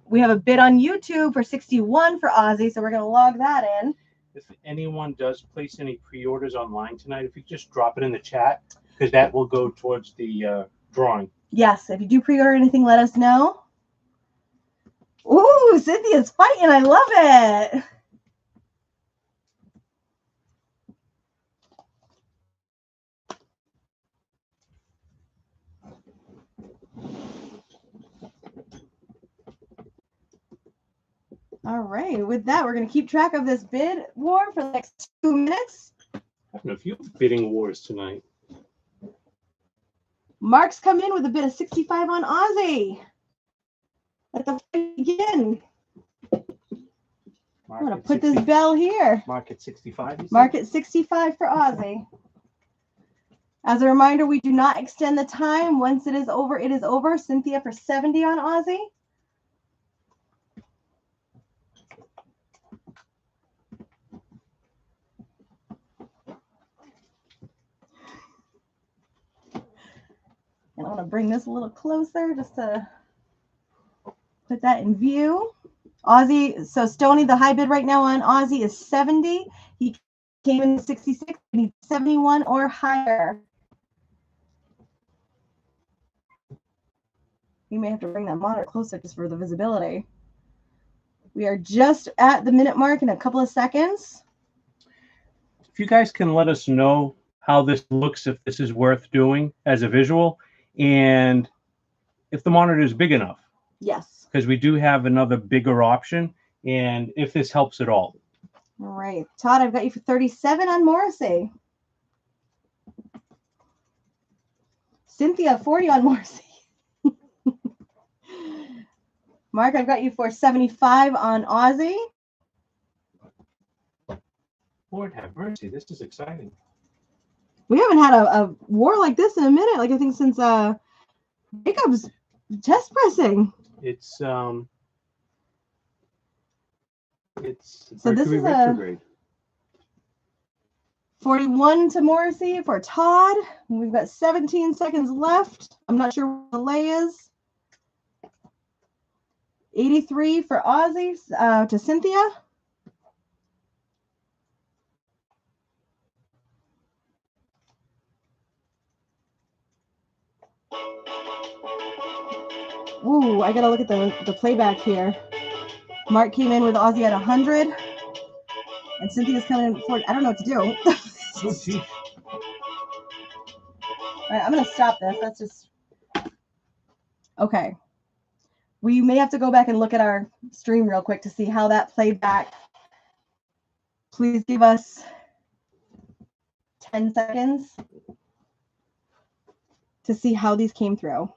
we have a bid on YouTube for 61 for Ozzy, so we're going to log that in. If anyone does place any pre-orders online tonight, if you just drop it in the chat, because that will go towards the drawing. Yes, if you do pre-order anything, let us know. Ooh, Cynthia's fighting. I love it. All right, with that, we're going to keep track of this bid war for the next 2 minutes. Having a few bidding wars tonight. Mark's come in with a bid of 65 on Ozzy. Let the fight begin. I'm going to put this bell here. Mark at 65. Mark at 65 for Ozzy. As a reminder, we do not extend the time. Once it is over, it is over. Cynthia for 70 on Ozzy. And I want to bring this a little closer just to put that in view. Ozzy, so Stony, the high bid right now on Ozzy is 70. He came in 66, and he's 71 or higher. You may have to bring that monitor closer just for the visibility. We are just at the minute mark in a couple of seconds. If you guys can let us know how this looks, if this is worth doing as a visual, and if the monitor is big enough. Yes. Because we do have another bigger option, and if this helps at all. All right. Todd, I've got you for 37 on Morrissey. Cynthia, 40 on Morrissey. Mark, I've got you for 75 on Ozzy. Lord have mercy, this is exciting. We haven't had a war like this in a minute. Like I think since Jacob's chest pressing. It's So this Mercury is retrograde. 41 to Morrissey for Todd. We've got 17 seconds left. I'm not sure what the delay is. 83 for Ozzy to Cynthia. Ooh, I gotta look at the playback here. Mark came in with Ozzy at 100, and Cynthia's coming in at 40. I don't know what to do. Oh, gee. All right, I'm gonna stop this. That's just okay. We may have to go back and look at our stream real quick to see how that played back. Please give us 10 seconds to see how these came through.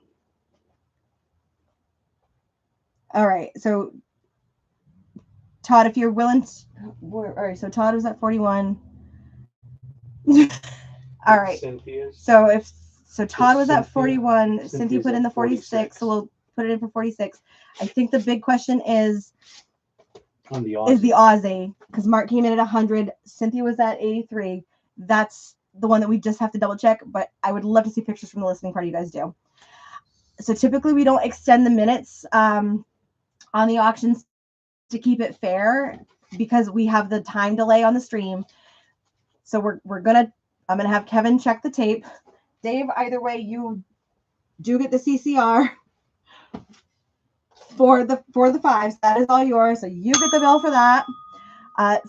All right, so Todd, if you're willing to, all right, so Todd was at 41. All right. Cynthia's. So Todd was at Cynthia- 41. Cynthia Cynthia's put in at the 46, 46. so we'll put it in for 46. I think the big question is On the the Aussie, because Mark came in at 100. Cynthia was at 83. That's the one that we just have to double check, but I would love to see pictures from the listening party you guys do. So typically we don't extend the minutes on the auctions to keep it fair because we have the time delay on the stream. So I'm gonna have Kevin check the tape. Dave, either way, you do get the CCR for the fives. That is all yours. So you get the bell for that.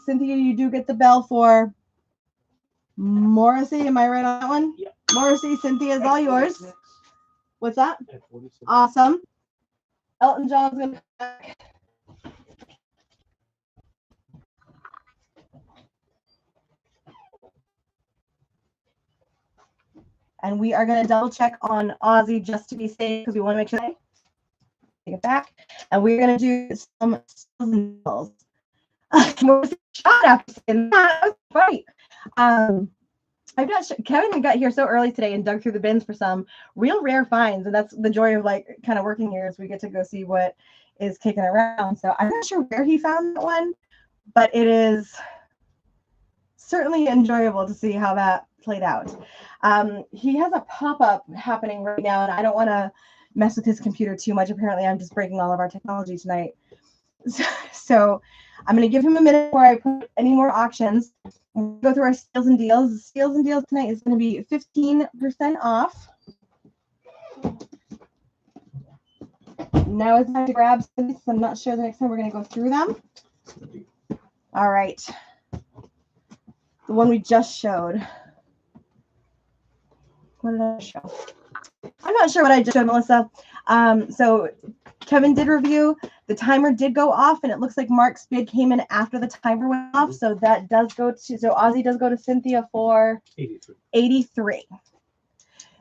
Cynthia, you do get the bell for Morrissey. Am I right on that one? Yep. Morrissey, Cynthia is all yours. What's that? At 46. Awesome. Elton John's gonna come back. And we are going to double check on Ozzy just to be safe because we want to make sure. take it back. And we're going to do some steals and deals. More shot after saying that. That was funny. I'm not sure. Kevin got here so early today and dug through the bins for some real rare finds. And that's the joy of like kind of working here is we get to go see what is kicking around. So I'm not sure where he found that one, but it is certainly enjoyable to see how that played out. He has a pop-up happening right now, and I don't want to mess with his computer too much. Apparently, I'm just breaking all of our technology tonight. So I'm going to give him a minute before I put any more auctions. We'll go through our steals and deals. The steals and deals tonight is going to be 15% off. Now it's time to grab some. I'm not sure the next time we're going to go through them. All right. The one we just showed. What did I show? I'm not sure what I just showed, Melissa. So Kevin did review. The timer did go off, and it looks like Mark's bid came in after the timer went off. So that does go to, so Ozzy does go to Cynthia for 83.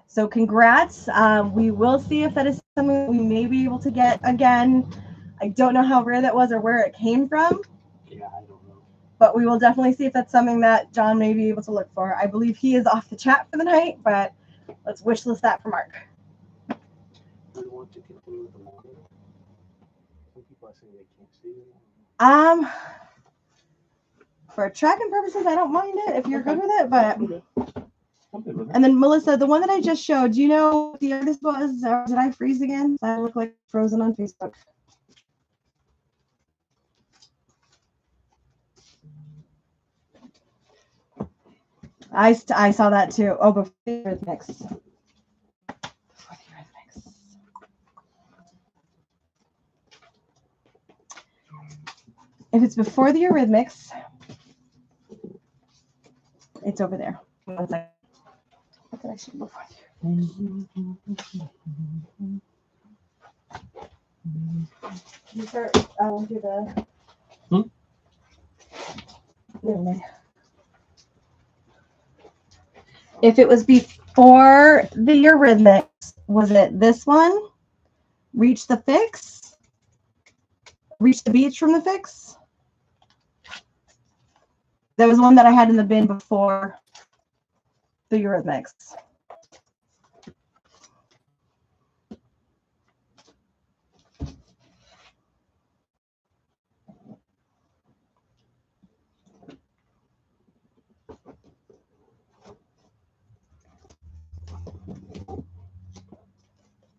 So congrats. We will see if that is something we may be able to get again. I don't know how rare that was or where it came from. Yeah, I don't know. But we will definitely see if that's something that John may be able to look for. I believe he is off the chat for the night, but let's wish list that for Mark. Do you want to continue with the monitor? Some people are saying they can't see it. For tracking purposes, I don't mind it if you're good with it, but I'm good with it. and then Melissa, the one that I just showed, do you know what the artist was, or did I freeze again? I look like frozen on Facebook. I saw that too. Oh, before the Eurythmics. Before the Eurythmics. If it's before the Eurythmics, it's over there. 1 second. What did I show before you start, I will do the. Never mind. If it was before the Eurythmics, was it this one? Reach the Fix? Reach the Beach from the Fix? That was one that I had in the bin before the Eurythmics.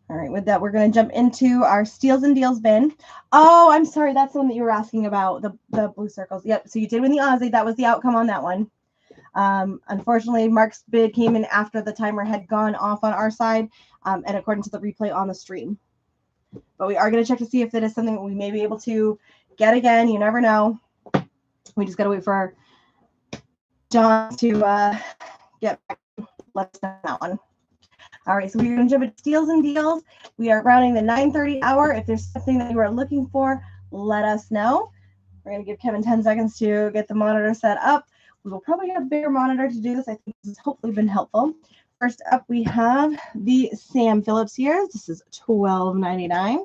All right, with that, we're going to jump into our steals and deals bin. Oh, I'm sorry. That's the one that you were asking about, the blue circles. Yep, so you did win the Aussie. That was the outcome on that one. Unfortunately, Mark's bid came in after the timer had gone off on our side, and according to the replay on the stream. But we are going to check to see if that is something that we may be able to get again. You never know. We just got to wait for John to get back. Let's know that one. All right, so we're going to jump into steals and deals. We are rounding the 9:30 hour. If there's something that you are looking for, let us know. We're going to give Kevin 10 seconds to get the monitor set up. We will probably get a bigger monitor to do this. I think this has hopefully been helpful. First up, we have the Sam Phillips here. This is $12.99.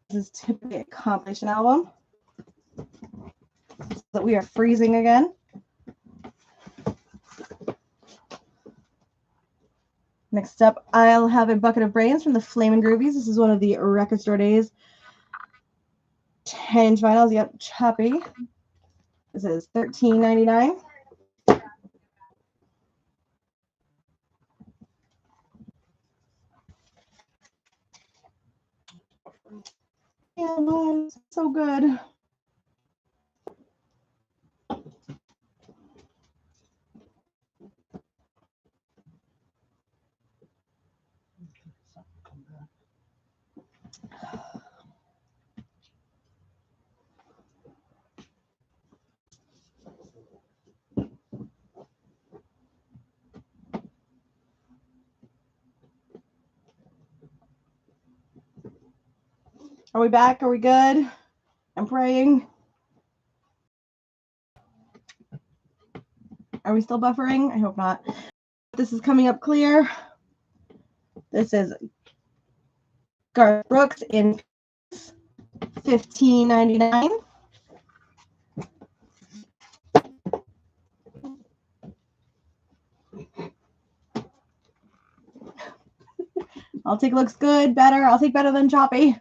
This is typically a compilation album. So we are freezing again. Next up, I'll have a bucket of brains from the Flamin' Groovies. This is one of the Record Store Days 10-inch vinyls. Yep, choppy. This is $13.99. Yeah, no, it's so good. Are we back? Are we good? I'm praying. Are we still buffering? I hope not. This is coming up clear. This is Garth Brooks in $15.99. I'll take looks good, better. I'll take better than choppy.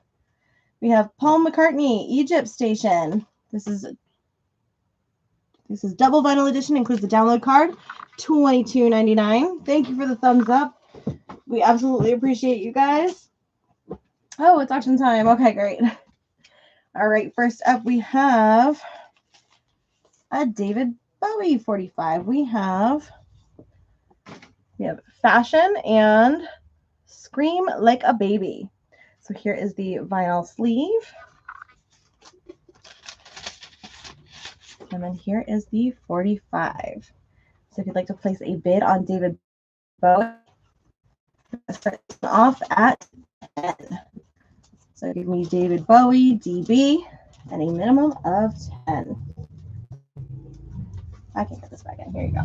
We have Paul McCartney, Egypt Station. This is double vinyl edition, includes the download card, $22.99. Thank you for the thumbs up. We absolutely appreciate you guys. Oh, it's auction time. Okay, great. All right, first up we have a David Bowie 45. We have Fashion and Scream Like a Baby. So here is the vinyl sleeve. And then here is the 45. So if you'd like to place a bid on David Bowie, start off at 10. So give me David Bowie, DB, and a minimum of 10. I can get this back in. Here you go.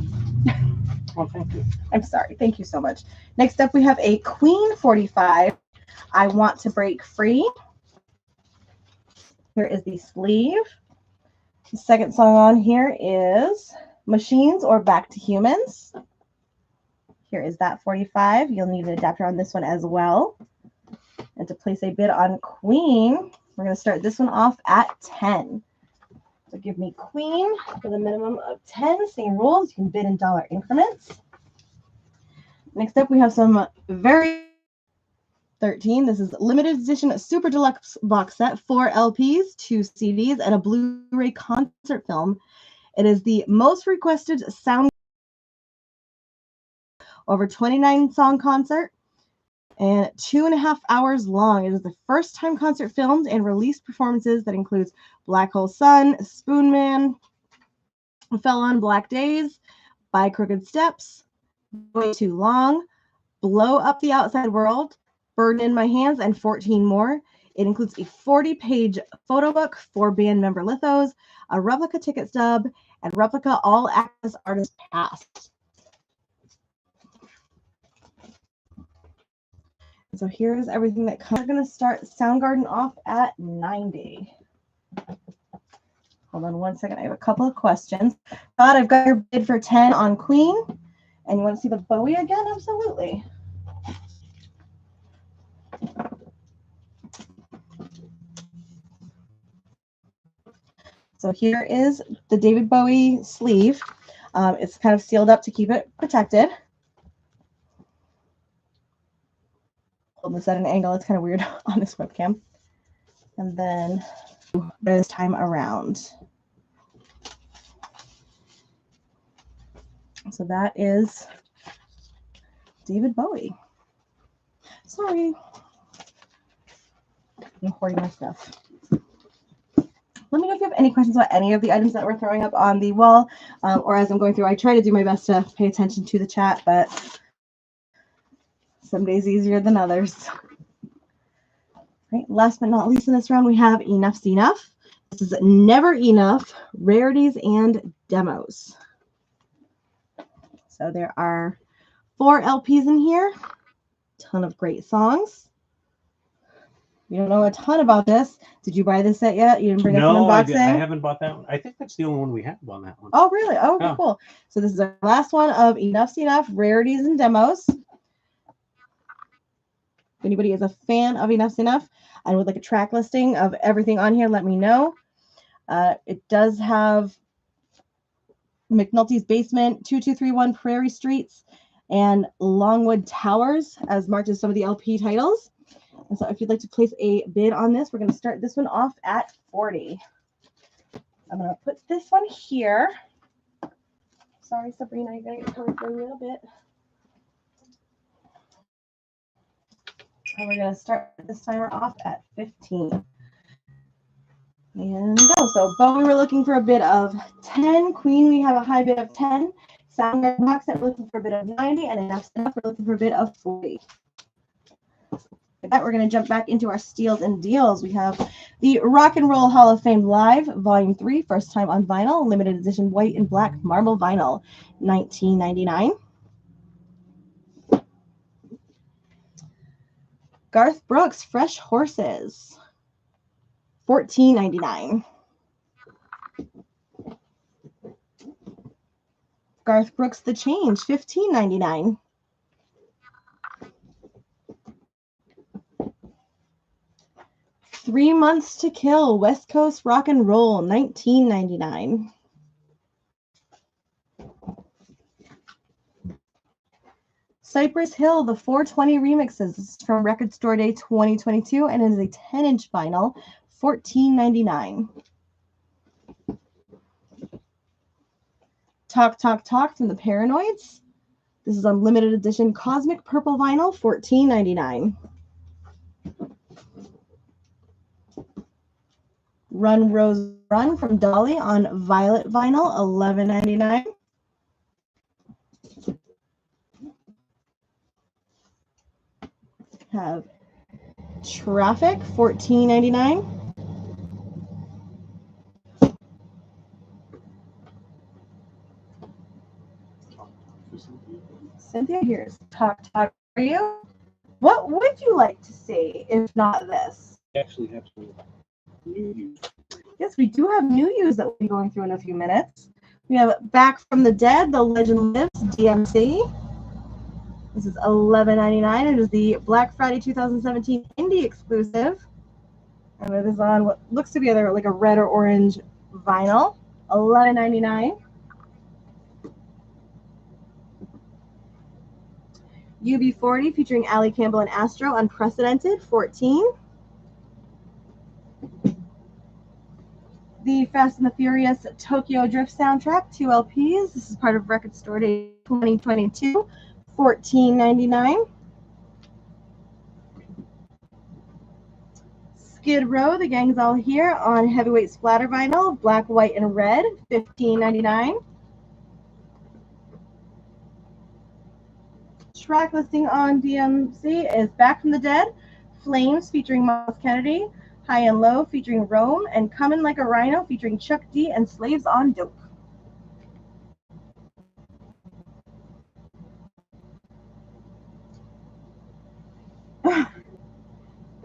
Well, thank you. I'm sorry. Thank you so much. Next up, we have a Queen 45. I Want to Break Free. Here is the sleeve. The second song on here is Machines or Back to Humans. Here is that 45. You'll need an adapter on this one as well. And to place a bid on Queen, we're going to start this one off at 10. So give me Queen with a minimum of 10. Same rules. You can bid in dollar increments. Next up, we have some very 13. This is limited edition super deluxe box set, 4 LPs, 2 CDs, and a Blu-ray concert film. It is the most requested sound over 29 song concert and 2.5 hours long. It is the first time concert filmed and released performances that includes Black Hole Sun, Spoon Man, Fell on Black Days, By Crooked Steps, Way Too Long, Blow Up the Outside World, Burden in My Hands, and 14 more. It includes a 40-page photo book, 4 band member lithos, a replica ticket stub, and replica all access artist pass. So here's everything that comes. We're going to start Soundgarden off at 90. Hold on one second. I have a couple of questions. Todd, I've got your bid for 10 on Queen. And you want to see the Bowie again? Absolutely. So here is the David Bowie sleeve. It's kind of sealed up to keep it protected. Hold this at an angle. It's kind of weird on this webcam. And then this time around. So that is David Bowie. Sorry. I'm hoarding my stuff. Let me know if you have any questions about any of the items that we're throwing up on the wall, or as I'm going through. I try to do my best to pay attention to the chat, but some days easier than others. Right, last but not least in this round, we have Enough's Enough. This is Never Enough, Rarities and Demos. So there are 4 LPs in here, ton of great songs. You don't know a ton about this. Did you buy this set yet? You didn't bring us an unboxing? I haven't bought that one. I think that's the only one we have on that one. Oh, really? Oh, okay, cool. So this is our last one of Enough's Enough, Rarities and Demos. If anybody is a fan of Enough's Enough and would like a track listing of everything on here, let me know. It does have McNulty's Basement, 2231 Prairie Streets, and Longwood Towers as marked as some of the LP titles. And so if you'd like to place a bid on this, we're going to start this one off at 40. I'm going to put this one here. Sorry, Sabrina, you're going to get covered for a little bit. And we're going to start this timer off at 15. And go. So Bowie, we're looking for a bid of 10. Queen, we have a high bid of 10. Soundgarden box set, we're looking for a bid of 90. And Enough's Enough, we're looking for a bid of 40. With that, we're going to jump back into our steals and deals. We have the Rock and Roll Hall of Fame Live, Volume 3, first time on vinyl, limited edition white and black marble vinyl, $19.99. Garth Brooks, Fresh Horses, $14.99. Garth Brooks, The Change, $15.99. Three Months to Kill, West Coast Rock and Roll, $19.99. Cypress Hill, the 420 remixes. This is from Record Store Day 2022 and it is a 10-inch vinyl, $14.99. Talk Talk Talk from the Paranoids. This is on limited edition Cosmic Purple vinyl, $14.99. Run Rose Run from Dolly on Violet vinyl, $11.99. Have Traffic, $14.99. Cynthia, here's Talk Talk for you. What would you like to see if not this? We actually have some new use. Yes, we do have new use that we'll be going through in a few minutes. We have Back from the Dead, The Legend Lives, DMC. This is $11.99. It is the Black Friday 2017 indie exclusive. And it is on what looks to be either like a red or orange vinyl, $11.99. UB40 featuring Ali Campbell and Astro, Unprecedented, $14. The Fast and the Furious Tokyo Drift soundtrack, 2 LPs. This is part of Record Store Day 2022, $14.99. Skid Row, The Gang's All Here on heavyweight splatter vinyl, black, white, and red, $15.99. Track listing on DMC is Back from the Dead, Flames featuring Miles Kennedy, High and Low featuring Rome, and Comin' Like a Rhino featuring Chuck D and Slaves on Dope.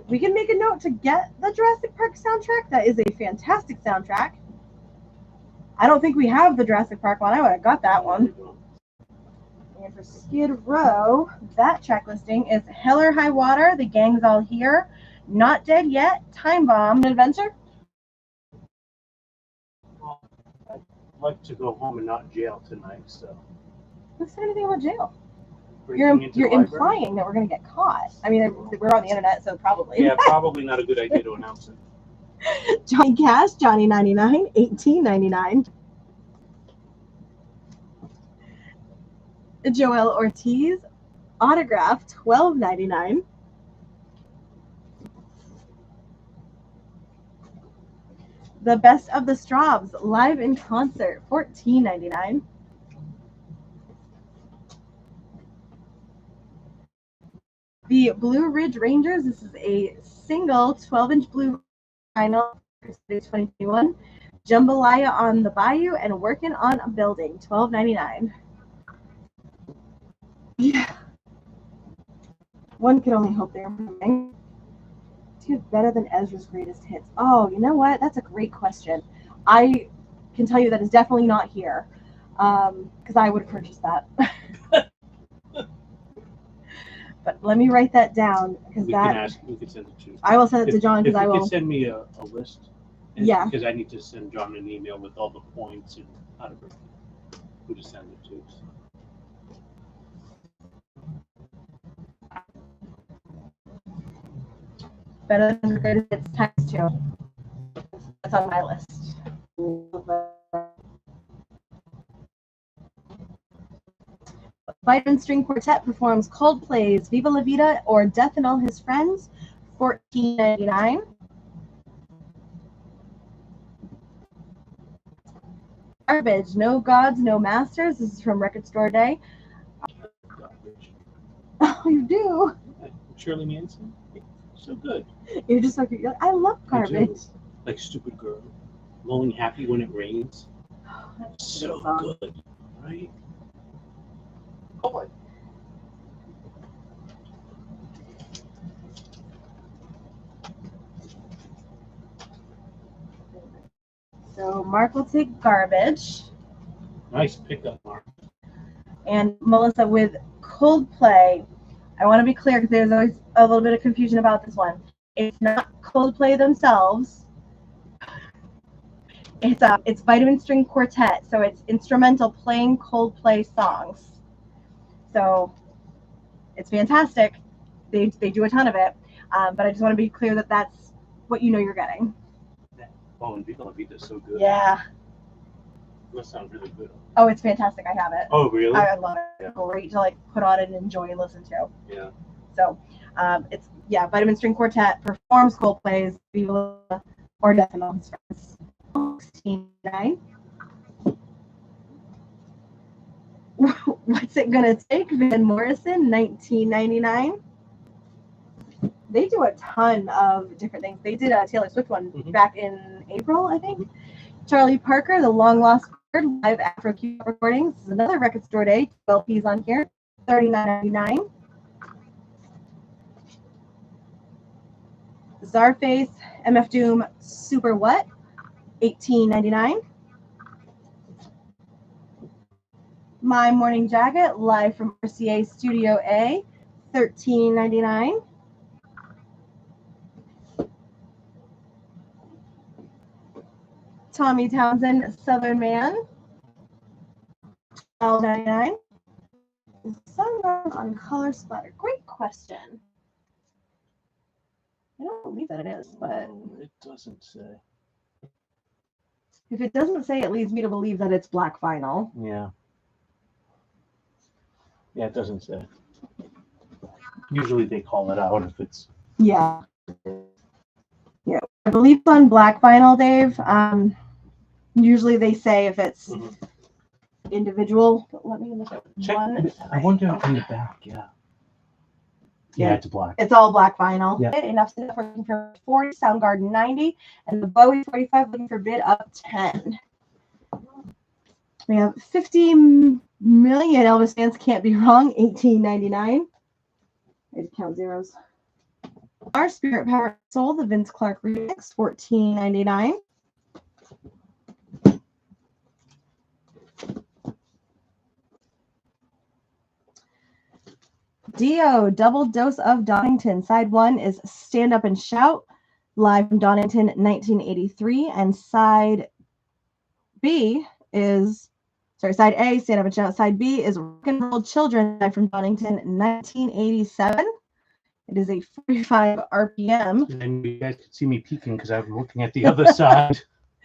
We can make a note to get the Jurassic Park soundtrack. That is a fantastic soundtrack. I don't think we have the Jurassic Park one. I would have got that one. And for Skid Row, that track listing is Hell or High Water, The Gang's All Here, Not Dead Yet, Time Bomb, Adventure. Well, I'd like to go home and not jail tonight, so. Who said anything about jail? Breaking into You're the library. implying that we're going to get caught. I mean, we're on the internet, so probably. Yeah, probably not a good idea to announce it. Johnny Cash, Johnny 99, $18.99. Joel Ortiz, Autograph, $12.99. The Best of the Straubs, live in concert, $14.99. The Blue Ridge Rangers, this is a single 12-inch blue vinyl, 2021. Jambalaya on the Bayou and Working on a Building, $12.99. Yeah. One could only hope they're improving. Who's better than Ezra's Greatest Hits? Oh, you know what? That's a great question. I can tell you that is definitely not here, because I would have purchased that. But let me write that down, because We that can ask, we could send it to. I will send it to John, because I If you will. could send me a list. Yeah. Because I need to send John an email with all the points and how to bring, who to send it to. So. Better than the Greatest Hits times 2. That's on my list. Vitamin String Quartet performs Coldplay's Viva La Vida or Death and All His Friends, $14.99. Garbage, No Gods, No Masters. This is from Record Store Day. Oh, you do? Shirley Manson, so good. You're just like, I love I do. garbage. Like Stupid Girl, Blowing Happy When It Rains. That's a So good song. good, right? Oh, boy. Mark will take garbage. Nice pickup, Mark. And Melissa with Coldplay. I want to be clear because there's always a little bit of confusion about this one. It's not Coldplay themselves. It's Vitamin String Quartet, so it's instrumental playing Coldplay songs. So it's fantastic. They do a ton of it, but I just want to be clear that that's what you know you're getting. Oh, and Viva La Vida is so good. Yeah. That sounds really good. Oh, it's fantastic. I have it. Oh, really? I love it. It's great to like put on and enjoy and listen to. Yeah. So it's Vitamin String Quartet performs Coldplay's Viva La or Death and All His Friends. 16.9. What's it gonna take? Van Morrison, 19.99. They do a ton of different things. They did a Taylor Swift one back in April, I think. Charlie Parker, The Long Lost Chord, live Afro Cuban recordings. This is another record store day. 12 P's on here, $39.99. Czarface, MF Doom, Super What, $18.99. My Morning Jacket, live from RCA Studio A, $13.99. Tommy Townsend, Southern Man, $12.99. Sunburn on Color Splatter. Great question. I don't believe that it is, but It doesn't say. if it doesn't say, it leads me to believe that it's black vinyl. Yeah. Yeah, it doesn't say. Usually they call it out if it's. Yeah. Yeah. I believe it's on black vinyl, Dave. Usually they say if it's individual. But let me look at Check. one. I wonder in the back. Yeah. Yeah, it's black. It's all black vinyl. Yeah. Enough to for looking for 40, Soundgarden 90, and the Bowie 45 looking for bid up 10. We have 50 million Elvis fans can't be wrong, $18.99. I had to count zeros. Our Spirit Power Soul, the Vince Clarke remix, $14.99. Dio, Double Dose of Donington. Side 1 is Stand Up and Shout, live from Donington, 1983. And side A, Stand Up and Shout. Side B is Rock and Roll Children, live from Donington, 1987. It is a 45 RPM. And you guys could see me peeking because I'm looking at the other side.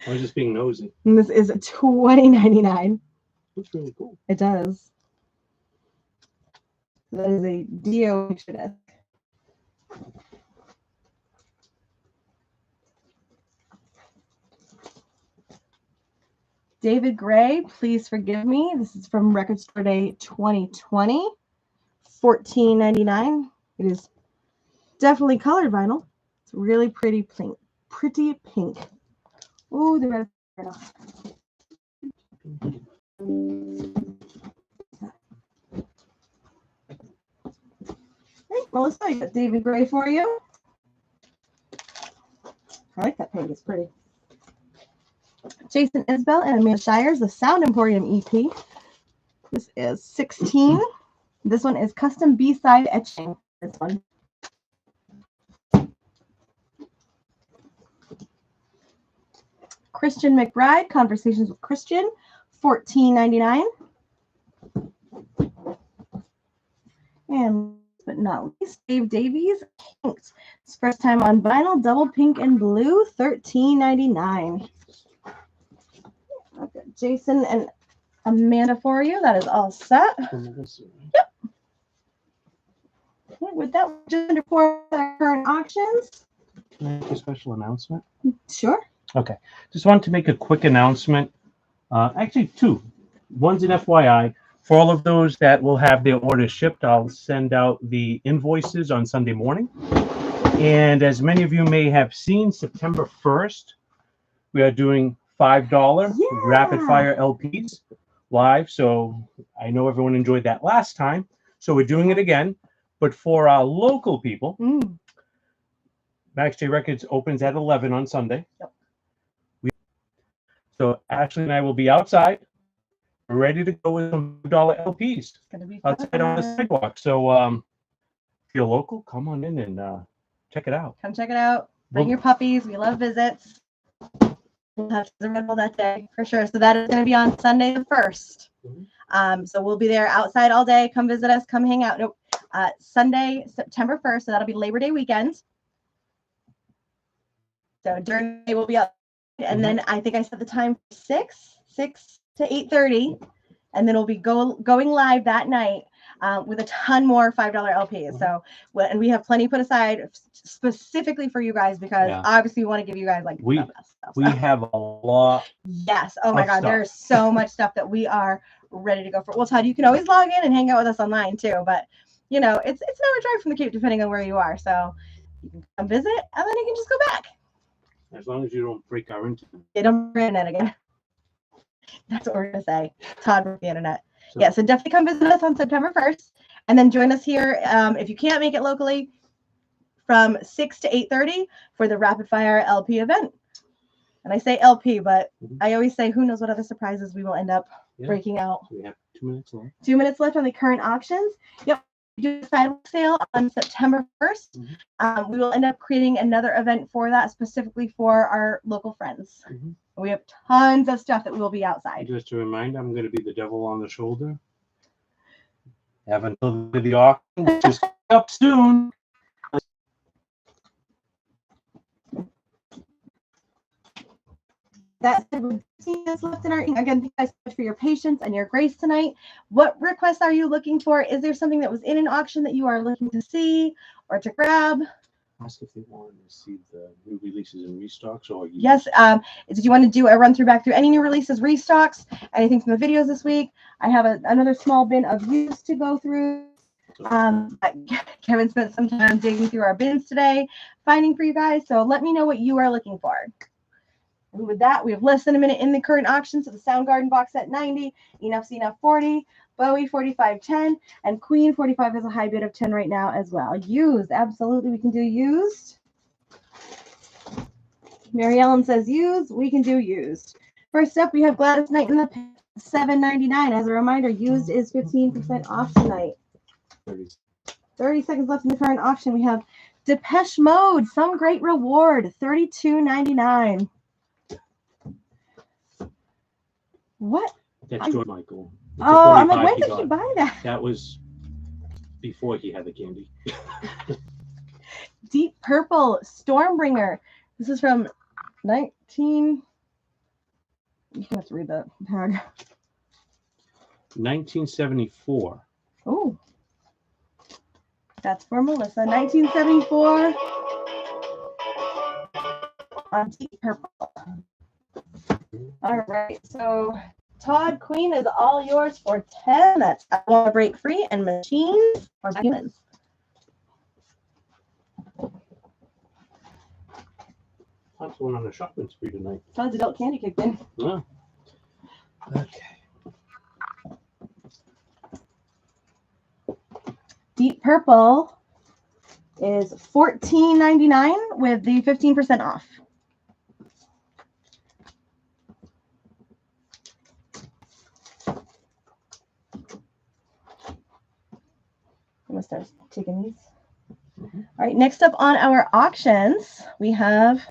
I was just being nosy. And this is $20.99. Looks really cool. It does. That is a Dio picture disc. David Gray, Please Forgive Me. This is from Record Store Day 2020. $14.99. It is definitely colored vinyl. It's really pretty pink. Pretty pink. Ooh, the red. Hey, Melissa, I got David Gray for you. I like that pink. It's pretty. Jason Isbell and Amanda Shires, the Sound Emporium EP. This is 16. This one is custom B-side etching. This one. Christian McBride, Conversations with Christian, $14.99. And but not least, Dave Davies, Kinked. It's first time on vinyl, double pink and blue, $13.99. I've got Jason and Amanda for you. That is all set. Yep. With that, just under for current auctions. Can I make a special announcement? Sure. Okay. Just wanted to make a quick announcement. Actually, two. One's an FYI. For all of those that will have their orders shipped, I'll send out the invoices on Sunday morning. And as many of you may have seen, September 1st, we are doing $5 rapid fire LPs live. So I know everyone enjoyed that last time. So we're doing it again. But for our local people, Max J Records opens at 11 on Sunday. Yep. So Ashley and I will be outside, ready to go with some $2 LPs It's gonna be outside on the fun. sidewalk. So if you're local, come on in and check it out. Come check it out. Bring Well- your puppies. We love visits. We'll have the rental that day for sure. So that is going to be on Sunday the 1st. So we'll be there outside all day. Come visit us. Come hang out. Nope. Sunday, September 1st. So that'll be Labor Day weekend. So during the day we'll be up. And then I think I set the time for 6 to 8:30. And then we'll be going live that night with a ton more $5 LPs. So, and we have plenty put aside specifically for you guys because Yeah. obviously we want to give you guys like We- the best stuff. We have a lot. Yes. Oh my of God. stuff. There's so much stuff that we are ready to go for. Well, Todd, you can always log in and hang out with us online too. But you know, it's an hour drive from the Cape depending on where you are. So you can come visit and then you can just go back. As long as you don't break our internet. They don't break the internet again. That's what we're gonna say. Todd broke the internet. So- Yeah, so definitely come visit us on September 1st. And then join us here if you can't make it locally from 6 to 8:30 for the Rapid Fire LP event. And I say LP, but I always say who knows what other surprises we will end up Yeah. breaking out. We have 2 minutes left. 2 minutes left on the current auctions. Yep. We do a sidewalk sale on September 1st. We will end up creating another event for that specifically for our local friends. Mhm. We have tons of stuff that will be outside. Just a reminder, I'm going to be the devil on the shoulder. Have until the auction, which is up soon. That said, we're 15 minutes left in our again. Thank you guys so much for your patience and your grace tonight. What requests are you looking for? Is there something that was in an auction that you are looking to see or to grab? Ask if they want to see the new releases and restocks or you Yes. Did you want to do a run through any new releases, restocks, anything from the videos this week? I have another small bin of used to go through. Kevin spent some time digging through our bins today, finding for you guys. So let me know what you are looking for. And with that, we have less than a minute in the current auction. So the Soundgarden box set 90, Enough's Enough 40, Bowie 45.10, and Queen 45 has a high bid of 10 right now as well. Used, absolutely, we can do used. Mary Ellen says used, we can do used. First up, we have Gladys Knight in the $7.99. As a reminder, used is 15% off tonight. 30 seconds left in the current auction. We have Depeche Mode, Some Great Reward, $32.99. What? That's George Michael. It's a Oh, I'm like, 45 when he did got. you buy that? That was before he had the candy. Deep Purple, Stormbringer. This is from 19. You have to read that tag. 1974. Oh, that's for Melissa. 1974 on Deep Purple. All right, so Todd, Queen is all yours for 10. That's I Want to Break Free and Machines for Humans. Todd's going on a shopping spree tonight. Todd's adult candy kicked in. Yeah. Okay. Deep Purple is $14.99 with the 15% off. I'm gonna start taking these. All right, next up on our auctions, we have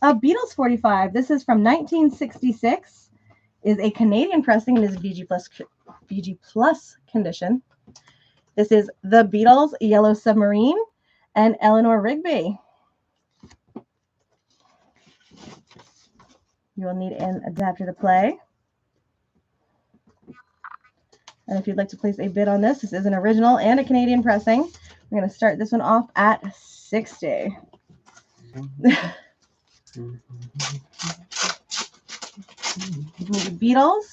a Beatles 45. This is from 1966. Is a Canadian pressing and is VG Plus condition. This is The Beatles, Yellow Submarine, and Eleanor Rigby. You will need an adapter to play. And if you'd like to place a bid on this, this is an original and a Canadian pressing. We're going to start this one off at 60. Beatles.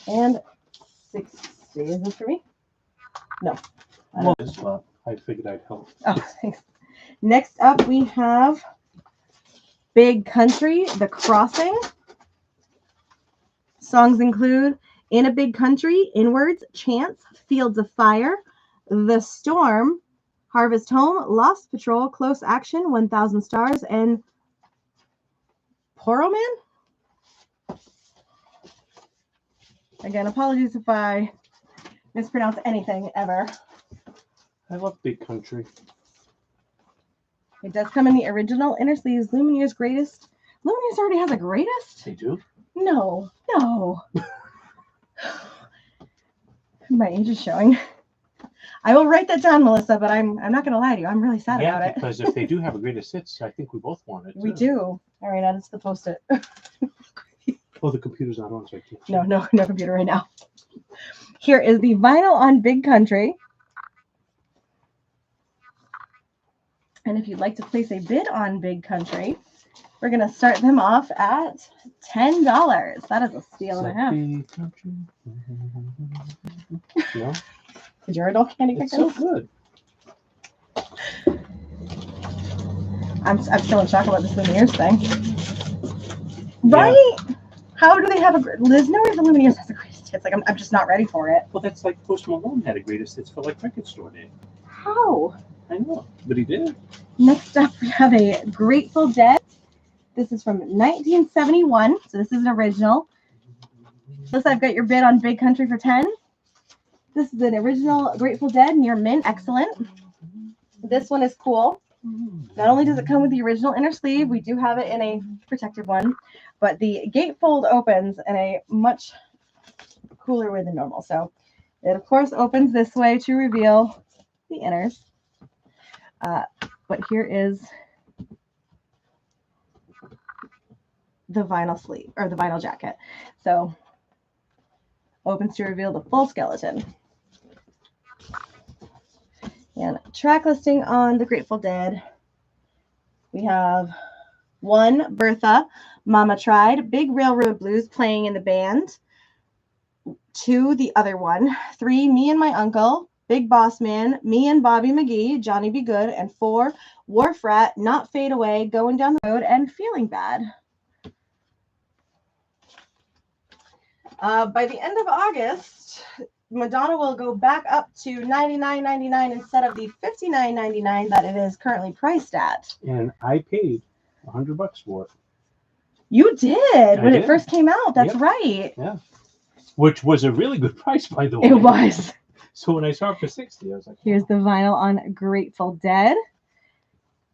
And 60. Is this for me? No. Well, I figured I'd help. Oh, thanks. Next up, we have Big Country, The Crossing. Songs include In a Big Country, Inwards, Chance, Fields of Fire, The Storm, Harvest Home, Lost Patrol, Close Action, 1000 Stars, and Poroman? Again, apologies if I mispronounce anything ever. I love Big Country. It does come in the original inner sleeves. Lumineers Greatest. Lumineers already has a greatest? They do? No. My age is showing. I will write that down, Melissa, but I'm not going to lie to you. I'm really sad about it. Because if they do have a greatest hits, I think we both want it. We do. All right, now it's the post-it. Oh, the computer's not on, so I can't. No computer right now. Here is the vinyl on Big Country. And if you'd like to place a bid on Big Country, we're going to start them off at $10. That is a steal and a half. Big Country. No? Did your adult candy It's pickles? so good. I'm still in shock about this Lumineers thing. Right? How do they have Liz knows the Lumineers has the greatest hits. Like I'm just not ready for it. Well, that's like Post Malone had a greatest hits for like Record Store Day. How? I know, but he did. Next up, we have a Grateful Dead. This is from 1971, so this is an original. Plus, I've got your bid on Big Country for 10. This is an original Grateful Dead near mint. Excellent. This one is cool. Not only does it come with the original inner sleeve, we do have it in a protective one, but the gatefold opens in a much cooler way than normal. So it, of course, opens this way to reveal the inners. But here is the vinyl sleeve, or the vinyl jacket. So opens to reveal the full skeleton. And track listing on the Grateful Dead. We have 1, Bertha, Mama Tried, Big Railroad Blues playing in the band. 2, the other one. 3, Me and My Uncle, Big Boss Man, Me and Bobby McGee, Johnny Be Good. And 4, Wharf Rat, Not Fade Away, Going Down the Road, and Feeling Bad. By the end of August, Madonna will go back up to $99.99 instead of the $59.99 that it is currently priced at. And I paid $100 for it. You did when it did. first came out. That's Yep. right. Yeah. Which was a really good price, by the way. It was. So when I saw it for $60, I was like, Here's the vinyl on Grateful Dead.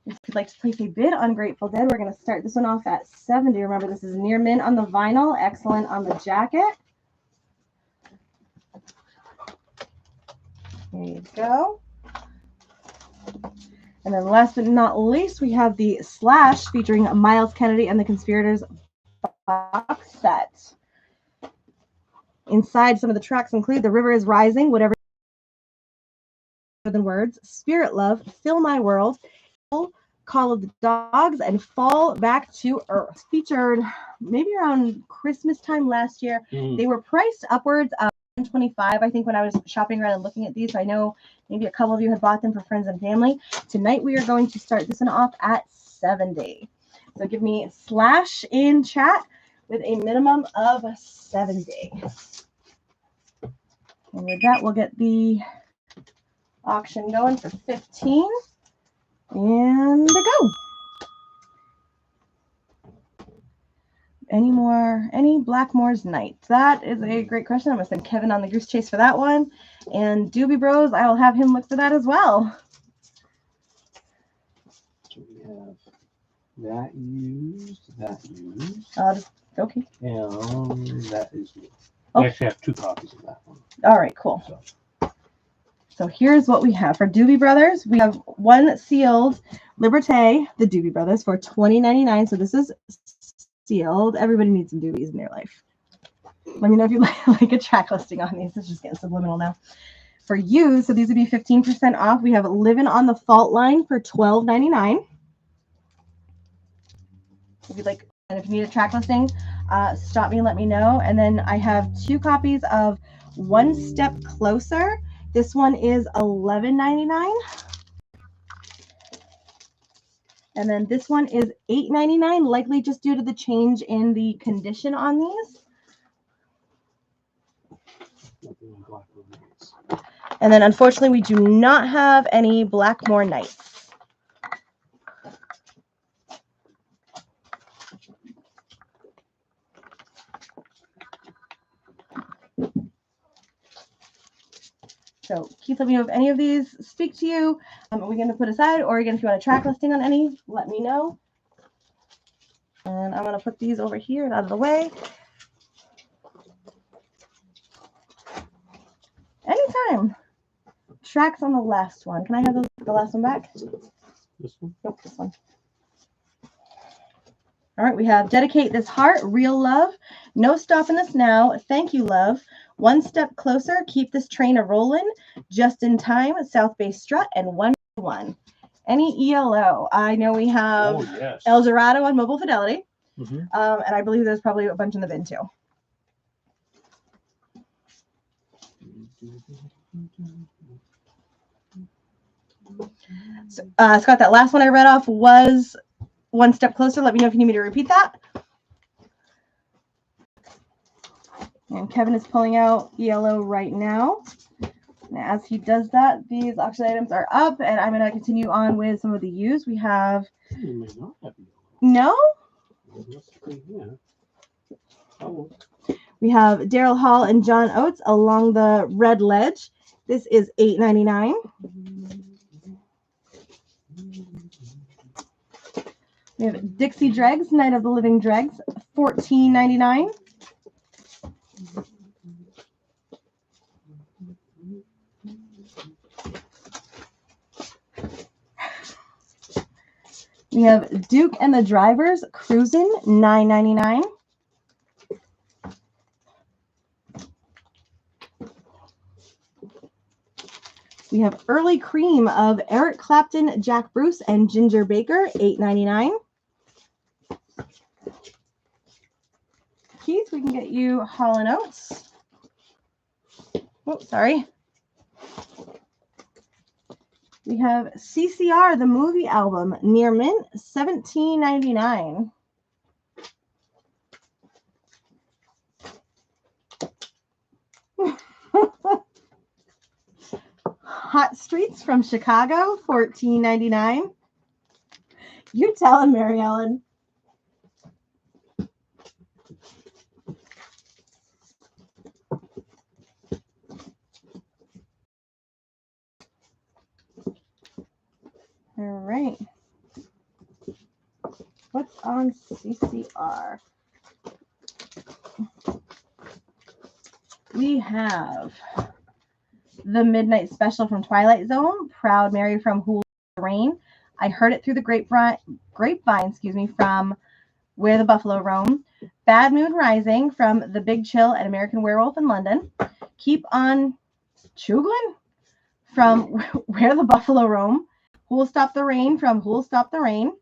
If you'd like to place a bid on Grateful Dead, we're going to start this one off at $70. Remember, this is near mint on the vinyl, excellent on the jacket. There you go. And then last but not least, we have the Slash featuring Miles Kennedy and the Conspirators box set. Inside, some of the tracks include The River is Rising, Whatever Than Words, Spirit Love, Fill My World, Call of the Dogs, and Fall Back to Earth. Featured maybe around Christmas time last year. They were priced upwards of $125, I think, when I was shopping around and looking at these. So I know maybe a couple of you had bought them for friends and family. Tonight we are going to start this one off at $70. So give me Slash in chat with a minimum of $70. And with that, we'll get the auction going for $15. And go. Any Blackmore's Night? That is a great question. I'm going to send Kevin on the Goose Chase for that one. And Doobie Bros, I will have him look for that as well. so we have that used, Okay. and that is new. Oh. I actually have 2 copies of that one. All right, cool. So here's what we have for Doobie Brothers. We have one sealed Liberté, the Doobie Brothers, for $20.99. So this is sealed. Everybody needs some Doobies in their life. Let me know if you like a track listing on these. It's just getting subliminal now. For you, so these would be 15% off. We have Living on the Fault Line for $12.99. If you'd like, and if you need a track listing, stop me and let me know. And then I have 2 copies of One Step Closer. This one is $11.99. And then this one is $8.99, likely just due to the change in the condition on these. And then unfortunately, we do not have any Blackmore Nights. So Keith, let me know if any of these speak to you. Are we going to put aside, or again, if you want a track listing on any, let me know. And I'm going to put these over here out of the way. Anytime. Tracks on the last one. Can I have the last one back? This one? Nope, this one. All right, we have Dedicate This Heart, Real Love, No Stopping Us Now, Thank You Love, One Step Closer, Keep This Train A-Rollin', Just in Time, South Bay Strut, and 1-1. Any ELO? I know we have yes. El Dorado on Mobile Fidelity, Mm-hmm. and I believe there's probably a bunch in the bin too. So, Scott, that last one I read off was One Step Closer. Let me know if you need me to repeat that. And Kevin is pulling out ELO right now. And as he does that, these auction items are up, and I'm going to continue on with some of the used. We have... You may not have No? yeah. Oh. We have Daryl Hall and John Oates Along the Red Ledge. This is $8.99. We have Dixie Dregs, Night of the Living Dregs, $14.99. We have Duke and the Drivers, Cruisin', $9.99. We have Early Cream of Eric Clapton, Jack Bruce, and Ginger Baker, $8.99. Keith, we can get you Hall & Oates. Oh, sorry. We have CCR, the movie album, Near Mint, $17.99. Hot Streets from Chicago, $14.99. You tell him, Mary Ellen. All right. What's on CCR? We have the Midnight Special from Twilight Zone, Proud Mary from Who Will Stop the Rain, I Heard It Through the Grapevine, from Where the Buffalo Roam, Bad Moon Rising from The Big Chill and American Werewolf in London, Keep on Chuglin from Where the Buffalo Roam, Who Will Stop the Rain from Who Will Stop the Rain,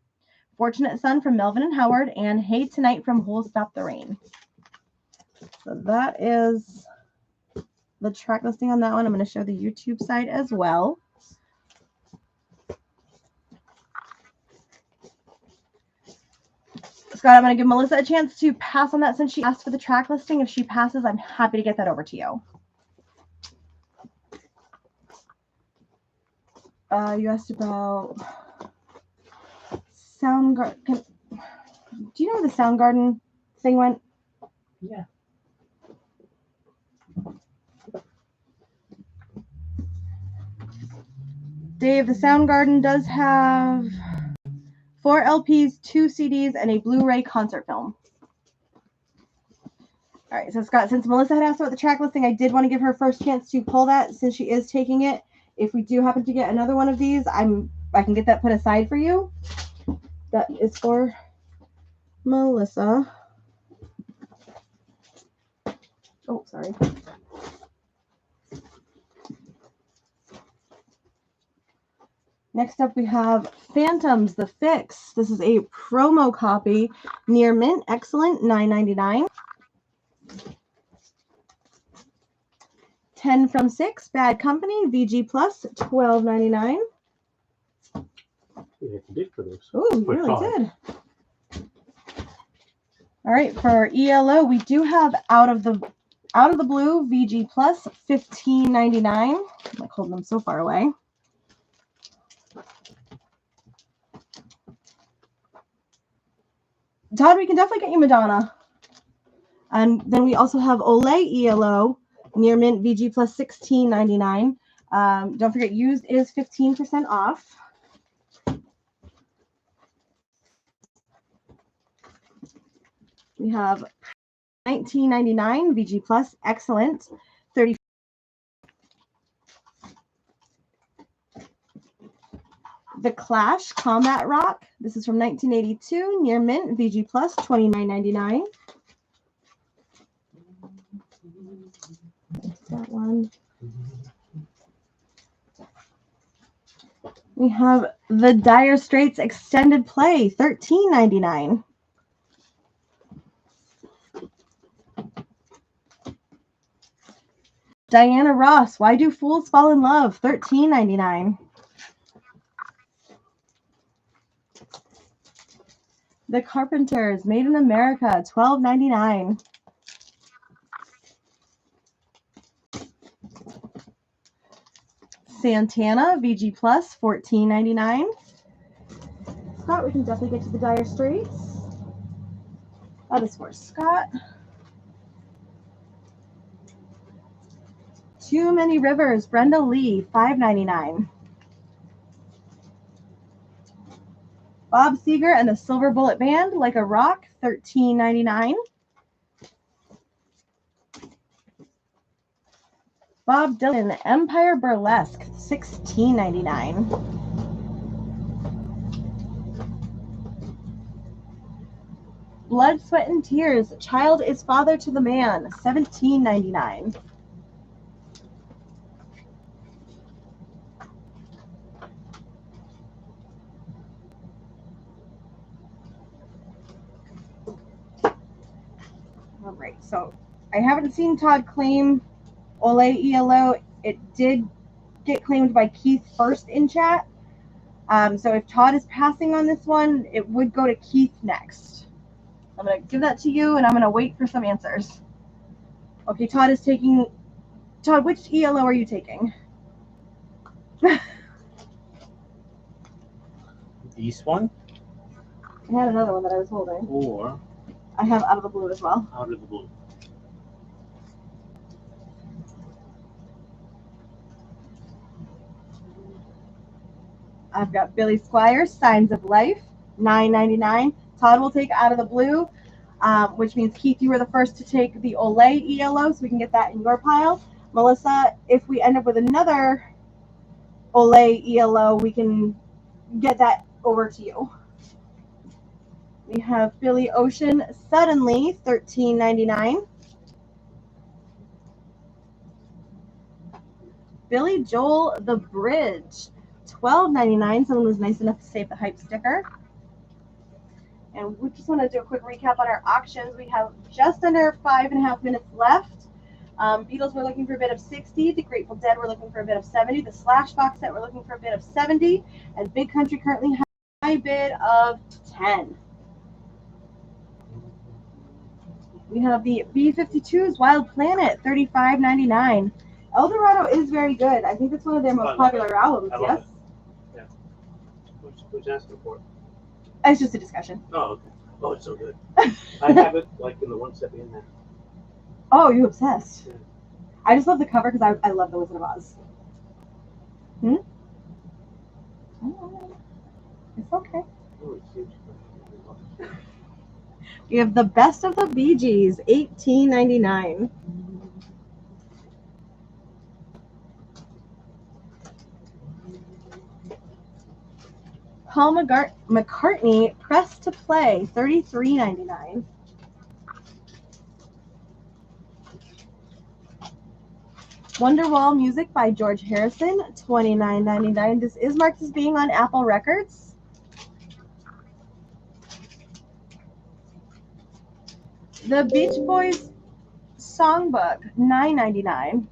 Fortunate Son from Melvin and Howard, and Hey Tonight from Who Will Stop the Rain. So that is the track listing on that one. I'm going to show the YouTube side as well. Scott, I'm going to give Melissa a chance to pass on that since she asked for the track listing. If she passes, I'm happy to get that over to you. You asked about Soundgarden. Do you know where the Soundgarden thing went? Yeah. Dave, the Soundgarden does have 4 LPs, 2 CDs, and a Blu-ray concert film. All right, so Scott, since Melissa had asked about the track listing, I did want to give her first chance to pull that since she is taking it. If we do happen to get another one of these, I can get that put aside for you. That is for Melissa. Oh, sorry. Next up, we have Phantoms, The Fix. This is a promo copy. Near Mint, excellent, $9.99. 10 from 6, Bad Company, VG Plus, $12.99. You did for this. Ooh, you really did. All right, for ELO, we do have Out of Out of the Blue VG Plus, $15.99. I'm like holding them so far away. Todd, we can definitely get you Madonna. And then we also have Olay ELO Near Mint VG Plus $16.99. Don't forget, used is 15% off. We have $19.99 VG Plus Excellent 30. The Clash Combat Rock. This is from 1982. Near Mint VG Plus $29.99. That one. We have the Dire Straits Extended Play $13.99. Diana Ross, Why Do Fools Fall in Love? $13.99. The Carpenters, Made in America, $12.99. Santana, VG Plus, $14.99. Scott, we can definitely get to the Dire Straits. That is for Scott. Too Many Rivers, Brenda Lee, $5.99. Bob Seger and the Silver Bullet Band, Like a Rock, $13.99. Bob Dylan, Empire Burlesque, $16.99. Blood, Sweat, and Tears, Child is Father to the Man, $17.99. All right, so I haven't seen Todd claim Olay ELO. It did get claimed by Keith first in chat. So if Todd is passing on this one, it would go to Keith next. I'm going to give that to you, and I'm going to wait for some answers. Okay, Todd is taking... Todd, which ELO are you taking? This one? I had another one that I was holding. Or I have Out of the Blue as well. Out of the Blue? I've got Billy Squires, Signs of Life, $9.99. Todd will take Out of the Blue, which means, Keith, you were the first to take the Olay ELO, so we can get that in your pile. Melissa, if we end up with another Olay ELO, we can get that over to you. We have Billy Ocean, Suddenly, $13.99. Billy Joel, The Bridge, $12.99. Someone was nice enough to save the hype sticker. And we just want to do a quick recap on our auctions. We have just under 5.5 minutes left. Beatles, we're looking for a bid of 60. The Grateful Dead, we're looking for a bid of 70. The Slash box set, we're looking for a bid of 70. And Big Country currently has a bid of 10. We have the B-52's Wild Planet, $35.99. El Dorado is very good. I think it's one of their most popular albums, yes? Yeah. Who's asking for it? It's just a discussion. Oh, okay. Oh, it's so good. I have it like in the one step in there. Oh, you're obsessed. Yeah. I just love the cover because I love The Wizard of Oz. Oh, it's okay. Oh, it's huge. We have the Best of the Bee Gees, $18.99. Paul McCartney, Press to Play, $33.99. Wonderwall Music by George Harrison, $29.99. This is marked as being on Apple Records. The Beach Boys Songbook, $9.99.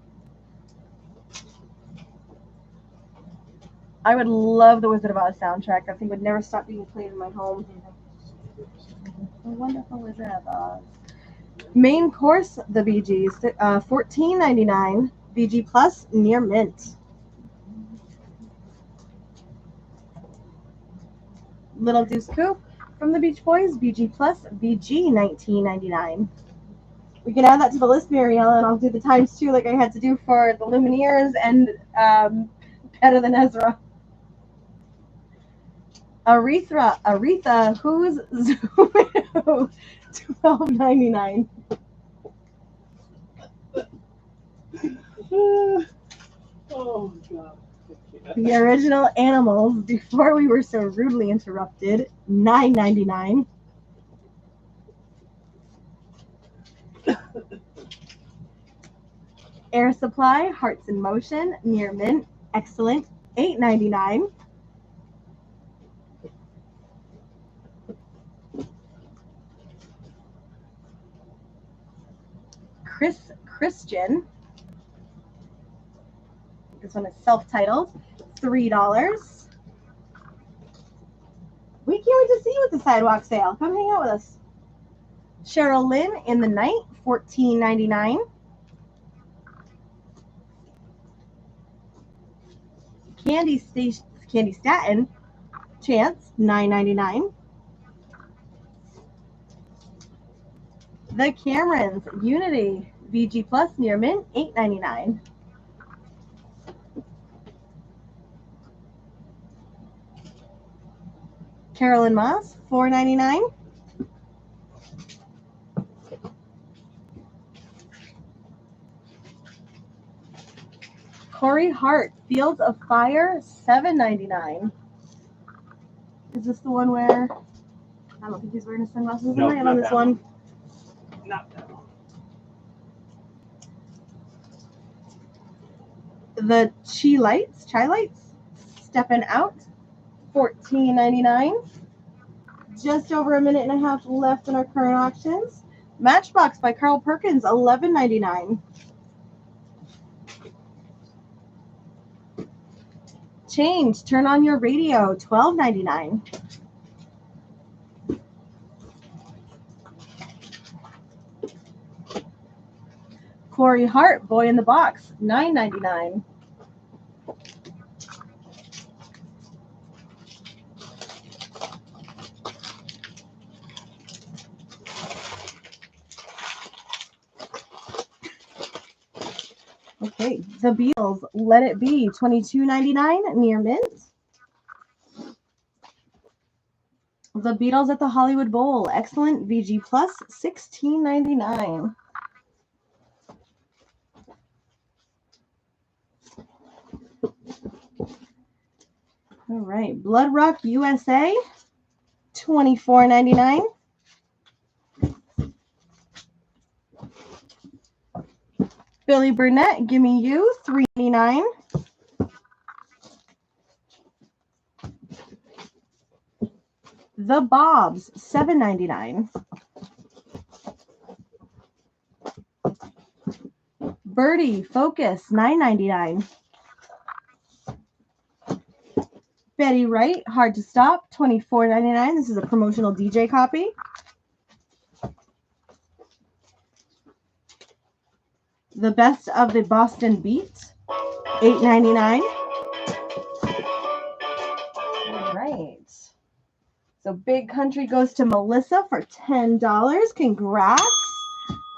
I would love the Wizard of Oz soundtrack. That thing would never stop being played in my home. The Wonderful Wizard of Oz. Main course, the BGs, $14.99. BG Plus, near mint. Little Deuce Coupe from the Beach Boys, BG Plus, BG $19.99. We can add that to the list, Mariella, and I'll do the times too, like I had to do for the Lumineers and Better Than Ezra. Aretha, who's Zoom? $12.99. Oh God. The original Animals, before we were so rudely interrupted, $9.99. Air Supply, Hearts in Motion, near mint, excellent, $8.99. Christian. This one is self-titled, $3. We can't wait to see you at the sidewalk sale. Come hang out with us. Cheryl Lynn, In the Night, $14.99. Candy Staten, Chance, $9.99. The Camerons, Unity, VG Plus, near mint, $8.99. Carolyn Moss, $4.99. Corey Hart, Fields of Fire, $7.99. Is this the one where I don't think he's wearing his sunglasses No, tonight not on this that one? Not that one. The Chai Lights, Stepping Out, $14.99. Just over a minute and a half left in our current auctions. Matchbox by Carl Perkins, $11.99. Change, Turn on Your Radio, $12.99. Corey Hart, Boy in the Box, $9.99. Okay, The Beatles, Let It Be, $22.99, near mint. The Beatles at the Hollywood Bowl, excellent, VG Plus, $16.99. All right, Blood Rock USA, $24.99. Billy Burnett, Gimme You, $3.99. The Bobs, $7.99. Birdie, Focus, $9.99. Betty Wright, Hard to Stop, $24.99. This is a promotional DJ copy. The Best of the Boston Beat, $8.99. All right. So Big Country goes to Melissa for $10. Congrats.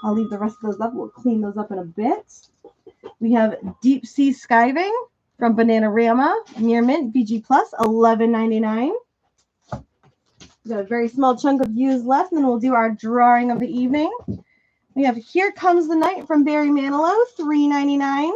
I'll leave the rest of those up. We'll clean those up in a bit. We have Deep Sea Skiving from Bananarama, near mint, BG Plus, $11.99. We've got a very small chunk of used left, and then we'll do our drawing of the evening. We have Here Comes the Night from Barry Manilow, $3.99.